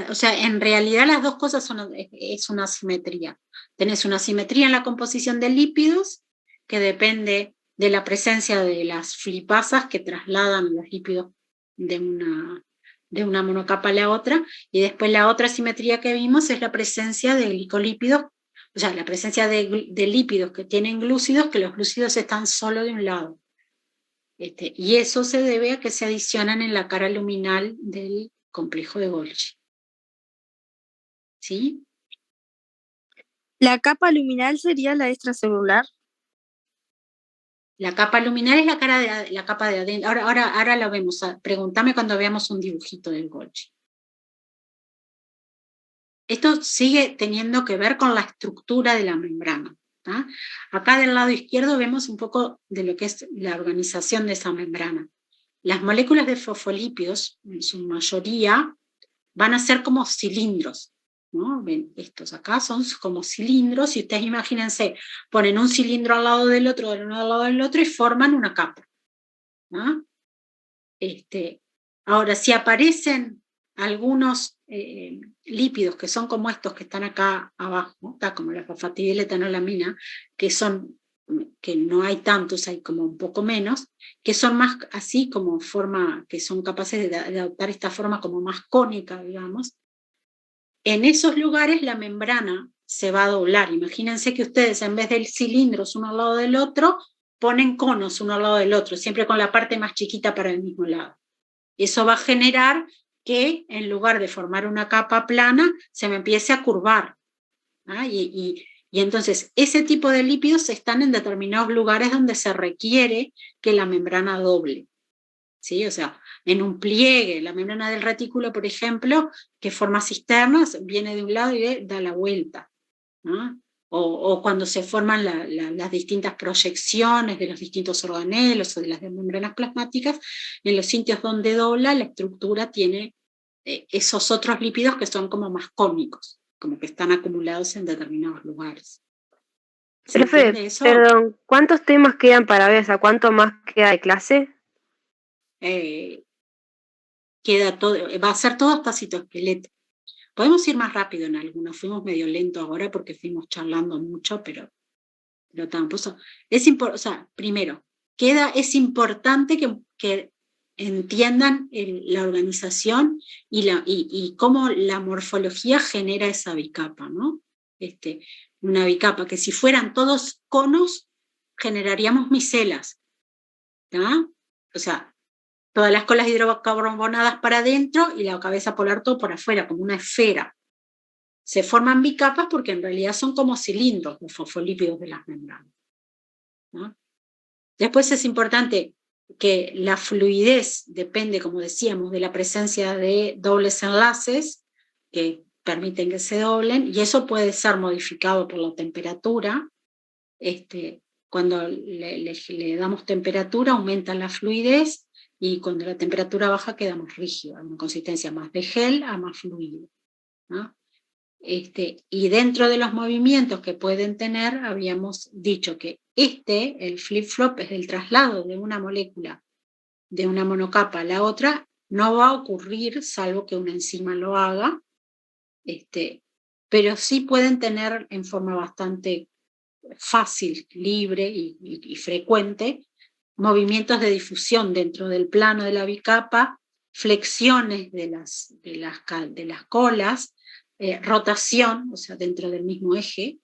O sea, en realidad las dos cosas es una simetría. Tenés una simetría en la composición de lípidos, que depende de la presencia de las filipasas que trasladan los lípidos de una monocapa a la otra, y después la otra simetría que vimos es la presencia de glicolípidos, o sea, la presencia de lípidos que tienen glúcidos, que los glúcidos están solo de un lado. Y eso se debe a que se adicionan en la cara luminal del complejo de Golgi. ¿sí? ¿La capa luminal sería la extracelular? La capa luminal es la capa de adentro. Ahora lo vemos. Pregúntame cuando veamos un dibujito del Golgi. Esto sigue teniendo que ver con la estructura de la membrana. ¿tá? Acá del lado izquierdo vemos un poco de lo que es la organización de esa membrana. Las moléculas de fosfolípidos, en su mayoría, van a ser como cilindros. ¿no? Ven, estos acá son como cilindros, y ustedes imagínense, ponen un cilindro al lado del otro, del uno al lado del otro, y forman una capa. ¿no? Ahora, si aparecen algunos lípidos que son como estos que están acá abajo, ¿tá? Como la fosfatidiletoanolamina, que no hay tantos, hay como un poco menos, que son más así como forma, que son capaces de adoptar esta forma como más cónica, digamos. En esos lugares la membrana se va a doblar. Imagínense que ustedes en vez de cilindros uno al lado del otro, ponen conos uno al lado del otro, siempre con la parte más chiquita para el mismo lado. Eso va a generar que en lugar de formar una capa plana, se me empiece a curvar. ¿ah? Y entonces ese tipo de lípidos están en determinados lugares donde se requiere que la membrana doble. ¿sí? O sea, en un pliegue, la membrana del retículo, por ejemplo, que forma cisternas, viene de un lado y da la vuelta. ¿no? O cuando se forman las distintas proyecciones de los distintos organelos o de las membranas plasmáticas, en los sitios donde dobla, la estructura tiene esos otros lípidos que son como más cónicos, como que están acumulados en determinados lugares. ¿Se Profe, entiende eso? perdón, ¿cuántos temas quedan para ver? O sea, ¿cuánto más queda de clase? Queda todo, va a ser todo hasta citoesqueleto. Podemos ir más rápido en algunos, fuimos medio lentos ahora porque fuimos charlando mucho, pero tampoco. O sea, primero, es importante que entiendan la organización y cómo la morfología genera esa bicapa, ¿no? Una bicapa que si fueran todos conos, generaríamos micelas, ¿tá? O sea, todas las colas hidrocarbonadas para adentro y la cabeza polar todo por afuera, como una esfera. Se forman bicapas porque en realidad son como cilindros los fosfolípidos de las membranas. ¿no? Después es importante que la fluidez depende, como decíamos, de la presencia de dobles enlaces que permiten que se doblen, y eso puede ser modificado por la temperatura. Cuando le damos temperatura aumenta la fluidez, y cuando la temperatura baja queda más rígida, una consistencia más de gel a más fluido. ¿no? Y dentro de los movimientos que pueden tener, habíamos dicho que el flip-flop, es el traslado de una molécula de una monocapa a la otra, no va a ocurrir salvo que una enzima lo haga, pero sí pueden tener en forma bastante fácil, libre y frecuente, movimientos de difusión dentro del plano de la bicapa, flexiones de las colas, rotación, o sea, dentro del mismo eje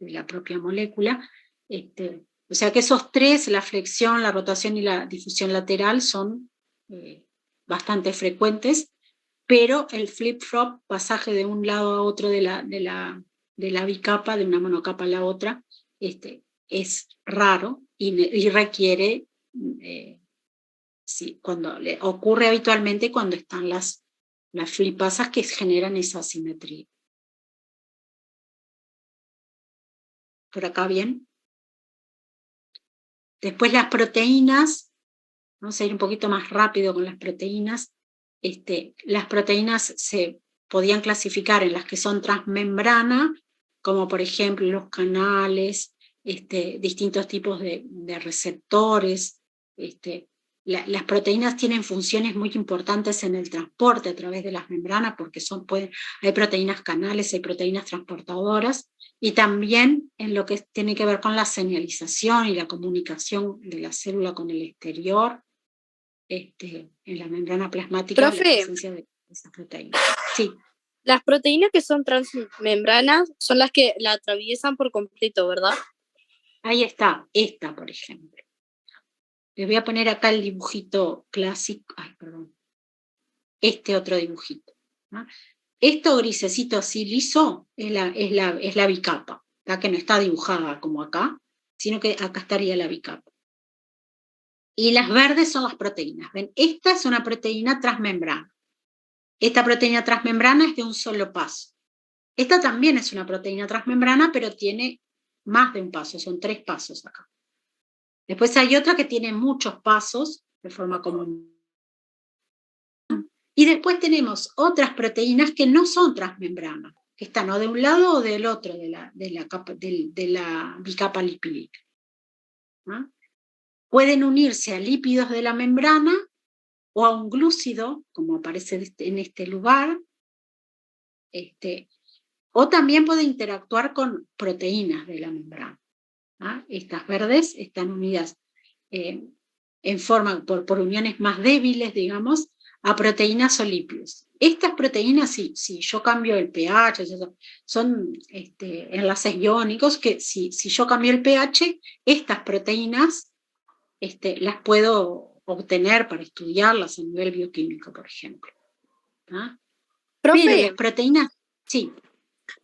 de la propia molécula. O sea que esos tres, la flexión, la rotación y la difusión lateral, son bastante frecuentes, pero el flip-flop, pasaje de un lado a otro de la bicapa, de una monocapa a la otra, es raro y requiere, ocurre habitualmente cuando están las flipasas que generan esa asimetría. ¿Por acá bien? Después las proteínas, vamos a ir un poquito más rápido con las proteínas. Las proteínas se podían clasificar en las que son transmembrana, como por ejemplo los canales, distintos tipos de receptores. Las proteínas tienen funciones muy importantes en el transporte a través de las membranas, porque hay proteínas canales, hay proteínas transportadoras, y también en lo que tiene que ver con la señalización y la comunicación de la célula con el exterior, en la membrana plasmática. Profe, la presencia de esas proteínas. Sí. Las proteínas que son transmembranas son las que la atraviesan por completo, ¿verdad? Ahí está, esta por ejemplo. Les voy a poner acá el dibujito clásico, otro dibujito. ¿no? Esto grisecito así liso es la bicapa, ¿tá? Que no está dibujada como acá, sino que acá estaría la bicapa. Y las verdes son las proteínas. ¿Ven? Esta es una proteína transmembrana. Esta proteína transmembrana es de un solo paso. Esta también es una proteína transmembrana, pero tiene más de un paso, son 3 pasos acá. Después hay otra que tiene muchos pasos, de forma común. Y después tenemos otras proteínas que no son transmembranas, que están o de un lado o del otro de la bicapa lipídica. ¿No? Pueden unirse a lípidos de la membrana o a un glúcido, como aparece en este lugar, o también puede interactuar con proteínas de la membrana. ¿Ah? Estas verdes están unidas en forma, por uniones más débiles, digamos, a proteínas o lípidos. Estas proteínas, si yo cambio el pH, son enlaces iónicos que si yo cambio el pH, estas proteínas las puedo obtener para estudiarlas a nivel bioquímico, por ejemplo. ¿Ah? Profe, pero las proteínas, sí.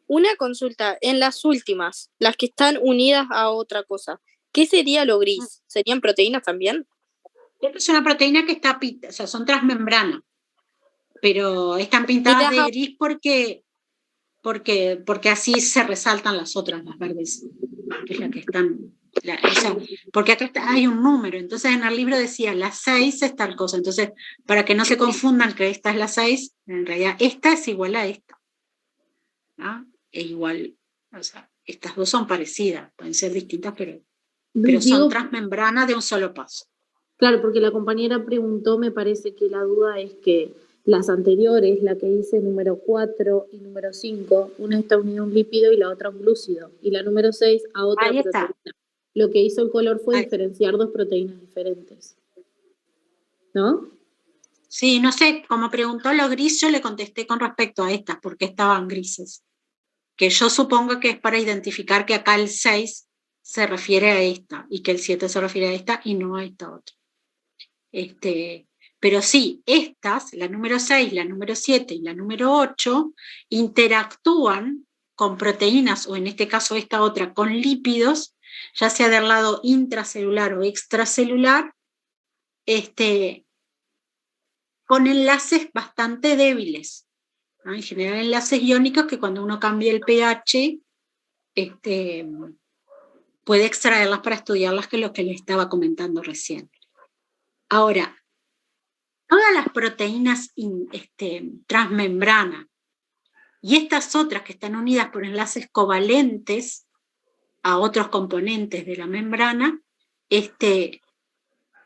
Una consulta, en las últimas, las que están unidas a otra cosa, ¿qué sería lo gris? ¿Serían proteínas también? Esta es una proteína que está pintada, o sea, son transmembranas, pero están pintadas de gris porque así se resaltan las otras, las verdes, que es la que están, o sea, porque acá hay un número, entonces en el libro decía la 6 es tal cosa, entonces para que no se confundan que esta es la 6, en realidad esta es igual a esta, ¿no? Es igual, o sea, estas dos son parecidas, pueden ser distintas, pero son transmembranas de un solo paso. Claro, porque la compañera preguntó, me parece que la duda es que las anteriores, la que dice número 4 y número 5, una está unida a un lípido y la otra a un glúcido, y la número 6 a otra proteína. Lo que hizo el color fue diferenciar 2 proteínas diferentes. ¿No? Sí, no sé, como preguntó lo gris, yo le contesté con respecto a estas, porque estaban grises. Que yo supongo que es para identificar que acá el 6 se refiere a esta, y que el 7 se refiere a esta y no a esta otra. Pero sí, estas, la número 6, la número 7 y la número 8, interactúan con proteínas, o en este caso esta otra, con lípidos, ya sea del lado intracelular o extracelular, con enlaces bastante débiles, ¿no? En general enlaces iónicos que cuando uno cambia el pH, puede extraerlas para estudiarlas, que es lo que le estaba comentando recién. Ahora, todas las proteínas transmembrana y estas otras que están unidas por enlaces covalentes a otros componentes de la membrana,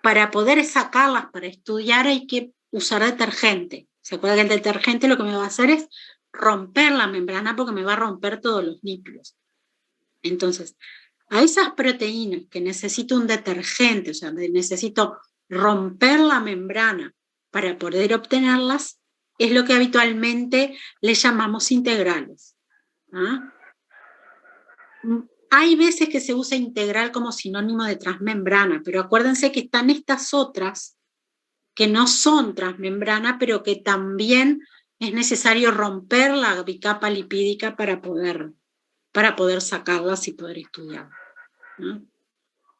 para poder sacarlas para estudiar hay que usar detergente. ¿Se acuerdan que el detergente lo que me va a hacer es romper la membrana porque me va a romper todos los lípidos? Entonces, a esas proteínas que necesito un detergente, o sea, necesito romper la membrana para poder obtenerlas, es lo que habitualmente le llamamos integrales. ¿Ah? Hay veces que se usa integral como sinónimo de transmembrana, pero acuérdense que están estas otras que no son transmembrana, pero que también es necesario romper la bicapa lipídica para poder sacarlas y poder estudiarlas, ¿no?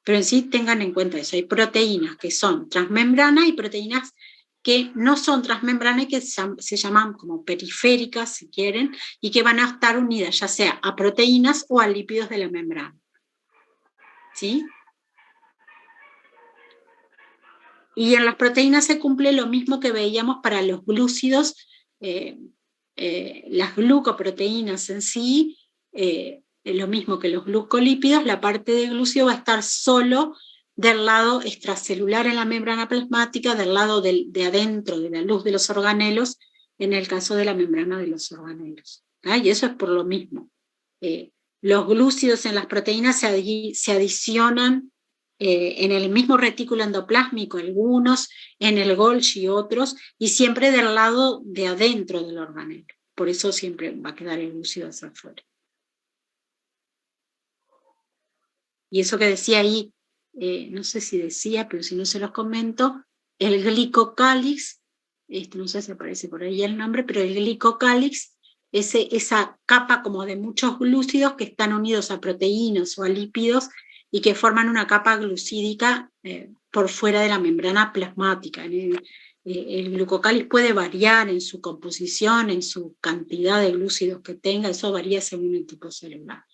Pero en sí tengan en cuenta eso, hay proteínas que son transmembranas y proteínas que no son transmembranas y que se llaman como periféricas, si quieren, y que van a estar unidas ya sea a proteínas o a lípidos de la membrana. ¿Sí? Y en las proteínas se cumple lo mismo que veíamos para los glúcidos, las glucoproteínas en sí, lo mismo que los glucolípidos, la parte de glúcido va a estar solo del lado extracelular en la membrana plasmática, del lado de adentro de la luz de los organelos, en el caso de la membrana de los organelos. ¿Ah? Y eso es por lo mismo. Los glúcidos en las proteínas se adicionan en el mismo retículo endoplásmico, algunos, en el Golgi y otros, y siempre del lado de adentro del organelo. Por eso siempre va a quedar el glúcido hacia afuera. Y eso que decía ahí, no sé si decía, pero si no se los comento, el glicocálix, no sé si aparece por ahí el nombre, pero el glicocálix esa capa como de muchos glúcidos que están unidos a proteínas o a lípidos y que forman una capa glucídica por fuera de la membrana plasmática. El glucocáliz puede variar en su composición, en su cantidad de glúcidos que tenga, eso varía según el tipo celular.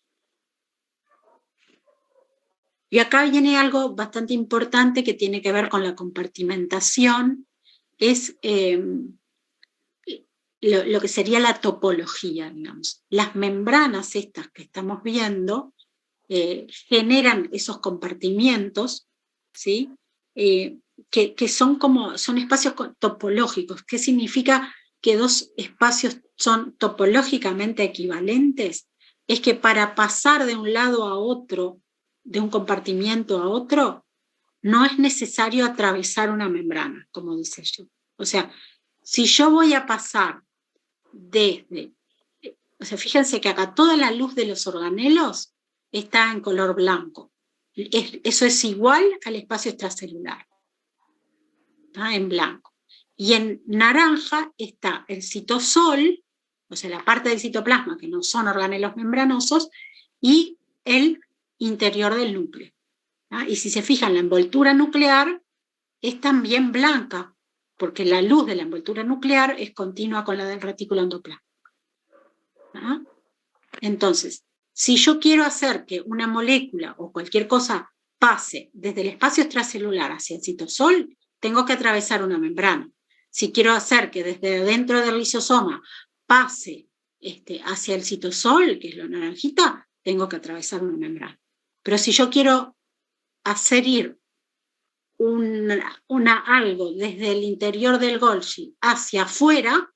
Y acá viene algo bastante importante que tiene que ver con la compartimentación, es lo que sería la topología, digamos. Las membranas estas que estamos viendo generan esos compartimientos, ¿sí? Que son espacios topológicos. ¿Qué significa que dos espacios son topológicamente equivalentes? Es que para pasar de un lado a otro, de un compartimiento a otro, no es necesario atravesar una membrana, como dice yo. O sea, si yo voy a pasar desde... O sea, fíjense que acá toda la luz de los organelos está en color blanco. Eso es igual al espacio extracelular. ¿Está? En blanco. Y en naranja está el citosol, o sea, la parte del citoplasma, que no son organelos membranosos, y el interior del núcleo. ¿Ah? Y si se fijan, la envoltura nuclear es también blanca, porque la luz de la envoltura nuclear es continua con la del retículo endoplasmático. ¿Ah? Entonces, si yo quiero hacer que una molécula o cualquier cosa pase desde el espacio extracelular hacia el citosol, tengo que atravesar una membrana. Si quiero hacer que desde dentro del lisosoma pase hacia el citosol, que es lo naranjita, tengo que atravesar una membrana. Pero si yo quiero hacer ir algo desde el interior del Golgi hacia afuera,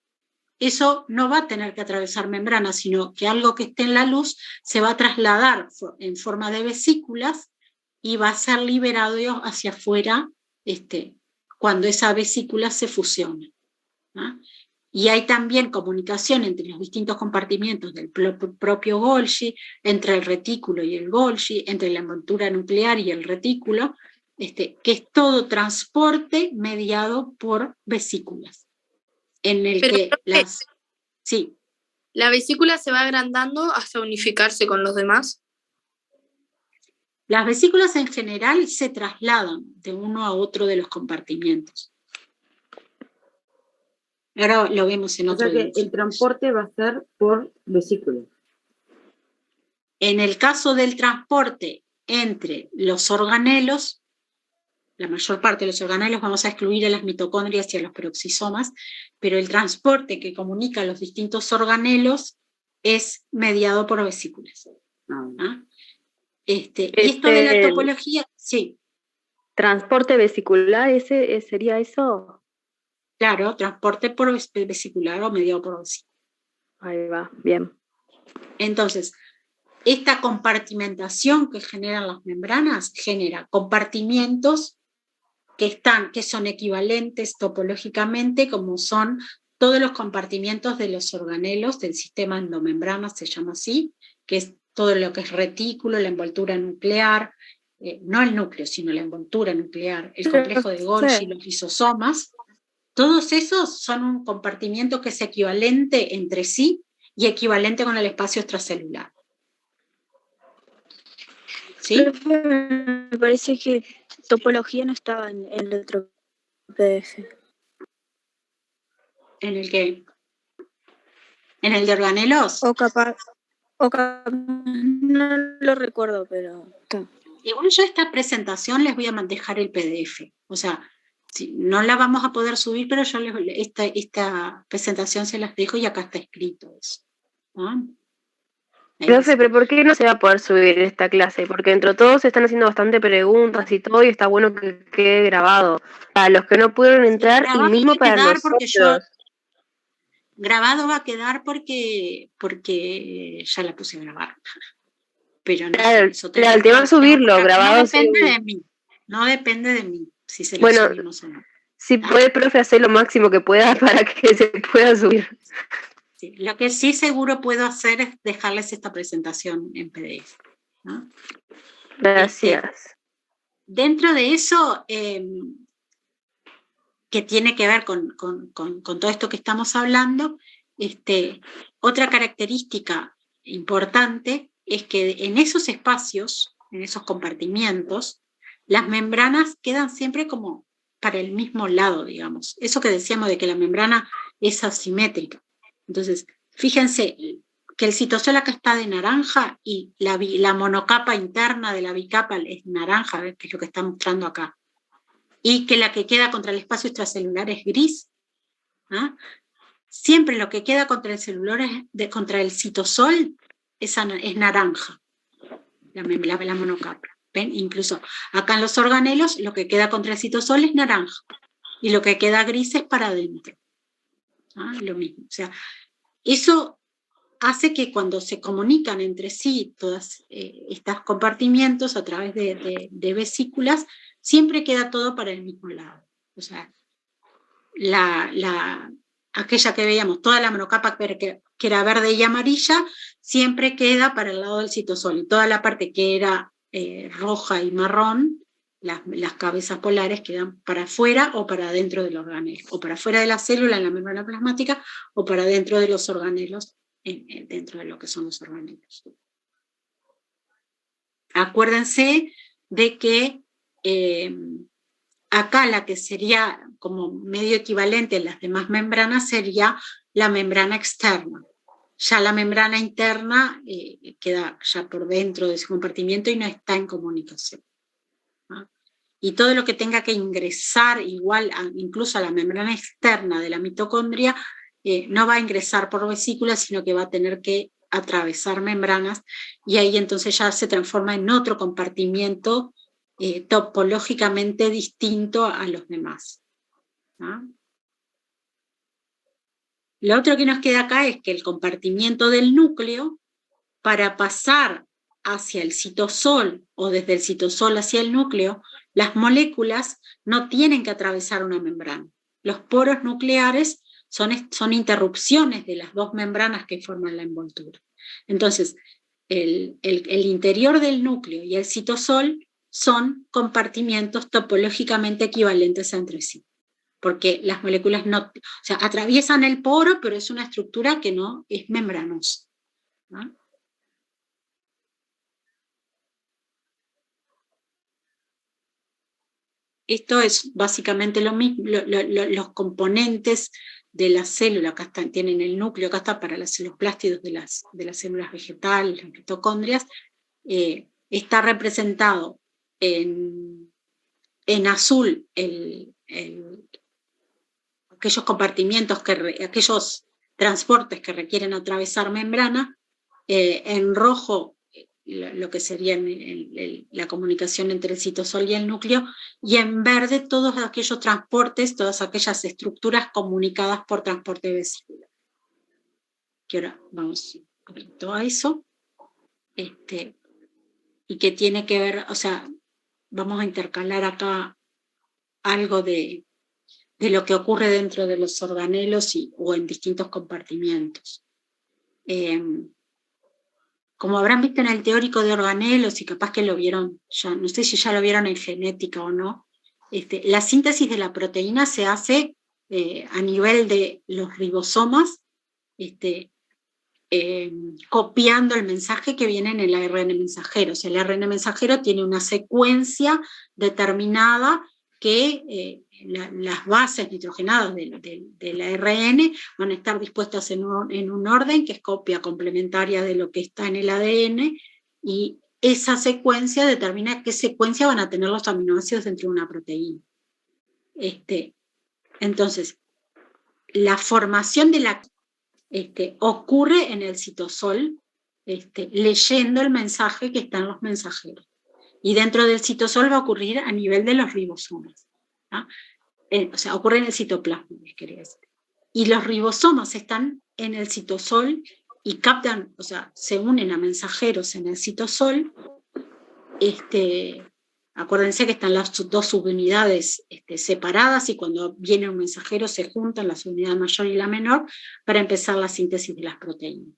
eso no va a tener que atravesar membrana, sino que algo que esté en la luz se va a trasladar en forma de vesículas y va a ser liberado hacia afuera cuando esa vesícula se fusiona. ¿Ah? Y hay también comunicación entre los distintos compartimientos del propio Golgi, entre el retículo y el Golgi, entre la envoltura nuclear y el retículo, que es todo transporte mediado por vesículas. En el que las... Sí. ¿La vesícula se va agrandando hasta unificarse con los demás? Las vesículas en general se trasladan de uno a otro de los compartimientos. Ahora lo vemos en otro dibujo. El transporte va a ser por vesícula. En el caso del transporte entre los organelos, la mayor parte de los organelos vamos a excluir a las mitocondrias y a los peroxisomas, pero el transporte que comunica a los distintos organelos es mediado por vesículas. ¿Ah? Y esto de la topología, sí. ¿Transporte vesicular sería eso? Claro, transporte por vesicular o mediado por vesícula. Ahí va, bien. Entonces, esta compartimentación que generan las membranas genera compartimientos que son equivalentes topológicamente, como son todos los compartimientos de los organelos del sistema endomembrana, se llama así, que es todo lo que es retículo, la envoltura nuclear, no el núcleo, sino la envoltura nuclear, el complejo de Golgi, los lisosomas. Todos esos son un compartimiento que es equivalente entre sí y equivalente con el espacio extracelular. ¿Sí? Me parece que topología no estaba en el otro PDF. ¿En el qué? ¿En el de organelos? O capaz no lo recuerdo, pero... Igual yo esta presentación les voy a dejar el PDF. O sea, no la vamos a poder subir, pero yo esta presentación se las dejo y acá está escrito eso. ¿Ah? Profe, pero ¿por qué no se va a poder subir esta clase? Porque entre todos se están haciendo bastante preguntas y todo, y está bueno que quede grabado. Para los que no pudieron entrar, y mismo para nosotros. Grabado va a quedar porque ya la puse a grabar. Pero no, claro, el tema es subirlo, grabado. No depende de mí. No depende de mí si se lo subimos o no. Si puede, profe, hacer lo máximo que pueda para que se pueda subir. Sí, lo que sí seguro puedo hacer es dejarles esta presentación en PDF. ¿No? Gracias. Dentro de eso, que tiene que ver con todo esto que estamos hablando, Otra característica importante es que en esos espacios, en esos compartimientos, las membranas quedan siempre como para el mismo lado, digamos. Eso que decíamos de que la membrana es asimétrica. Entonces, fíjense que el citosol acá está de naranja y la monocapa interna de la bicapa es naranja, que es lo que está mostrando acá. Y que la que queda contra el espacio extracelular es gris. ¿Ah? Siempre lo que queda contra el celular contra el citosol es naranja, la monocapa. ¿Ven? Incluso acá en los organelos lo que queda contra el citosol es naranja y lo que queda gris es para adentro. ¿Ah? Lo mismo. O sea, eso hace que cuando se comunican entre sí todos estos compartimientos a través de vesículas, siempre queda todo para el mismo lado. O sea, aquella que veíamos, toda la monocapa que era verde y amarilla, siempre queda para el lado del citosol. Y toda la parte que era roja y marrón, las cabezas polares quedan para afuera o para adentro del organelo, o para afuera de la célula en la membrana plasmática, o para dentro de los organelos, dentro de lo que son los organelos. Acuérdense de que acá la que sería como medio equivalente a las demás membranas sería la membrana externa. Ya la membrana interna queda ya por dentro de ese compartimiento y no está en comunicación. ¿Ah? Y todo lo que tenga que ingresar igual incluso a la membrana externa de la mitocondria no va a ingresar por vesículas, sino que va a tener que atravesar membranas y ahí entonces ya se transforma en otro compartimiento topológicamente distinto a los demás. ¿Ah? Lo otro que nos queda acá es que el compartimiento del núcleo, para pasar hacia el citosol o desde el citosol hacia el núcleo, las moléculas no tienen que atravesar una membrana. Los poros nucleares son interrupciones de las dos membranas que forman la envoltura. Entonces, el interior del núcleo y el citosol son compartimientos topológicamente equivalentes entre sí, porque las moléculas no, o sea, atraviesan el poro, pero es una estructura que no es membranosa. ¿No? Esto es básicamente lo mismo, los componentes de la célula. Acá tienen el núcleo, acá está para los plástidos de las células vegetales, las mitocondrias, está representado en azul aquellos compartimientos, aquellos transportes que requieren atravesar membrana, en rojo lo que sería la comunicación entre el citosol y el núcleo, y en verde todos aquellos transportes, todas aquellas estructuras comunicadas por transporte vesícular. Que ahora vamos un poquito a eso, y que tiene que ver, o sea, vamos a intercalar acá algo de lo que ocurre dentro de los organelos o en distintos compartimientos. Como habrán visto en el teórico de organelos, y capaz que lo vieron, ya no sé si ya lo vieron en genética o no, la síntesis de la proteína se hace a nivel de los ribosomas, copiando el mensaje que viene en el ARN mensajero. O sea, el ARN mensajero tiene una secuencia determinada que las bases nitrogenadas del ARN van a estar dispuestas en un orden que es copia complementaria de lo que está en el ADN, y esa secuencia determina qué secuencia van a tener los aminoácidos dentro de una proteína. Entonces, la formación de la ocurre en el citosol, leyendo el mensaje que está en los mensajeros. Y dentro del citosol va a ocurrir a nivel de los ribosomas. ¿No? O sea, ocurre en el citoplasma, quería decir. Y los ribosomas están en el citosol y captan, o sea, se unen a mensajeros en el citosol. Acuérdense que están las dos subunidades separadas, y cuando viene un mensajero se juntan la subunidad mayor y la menor para empezar la síntesis de las proteínas.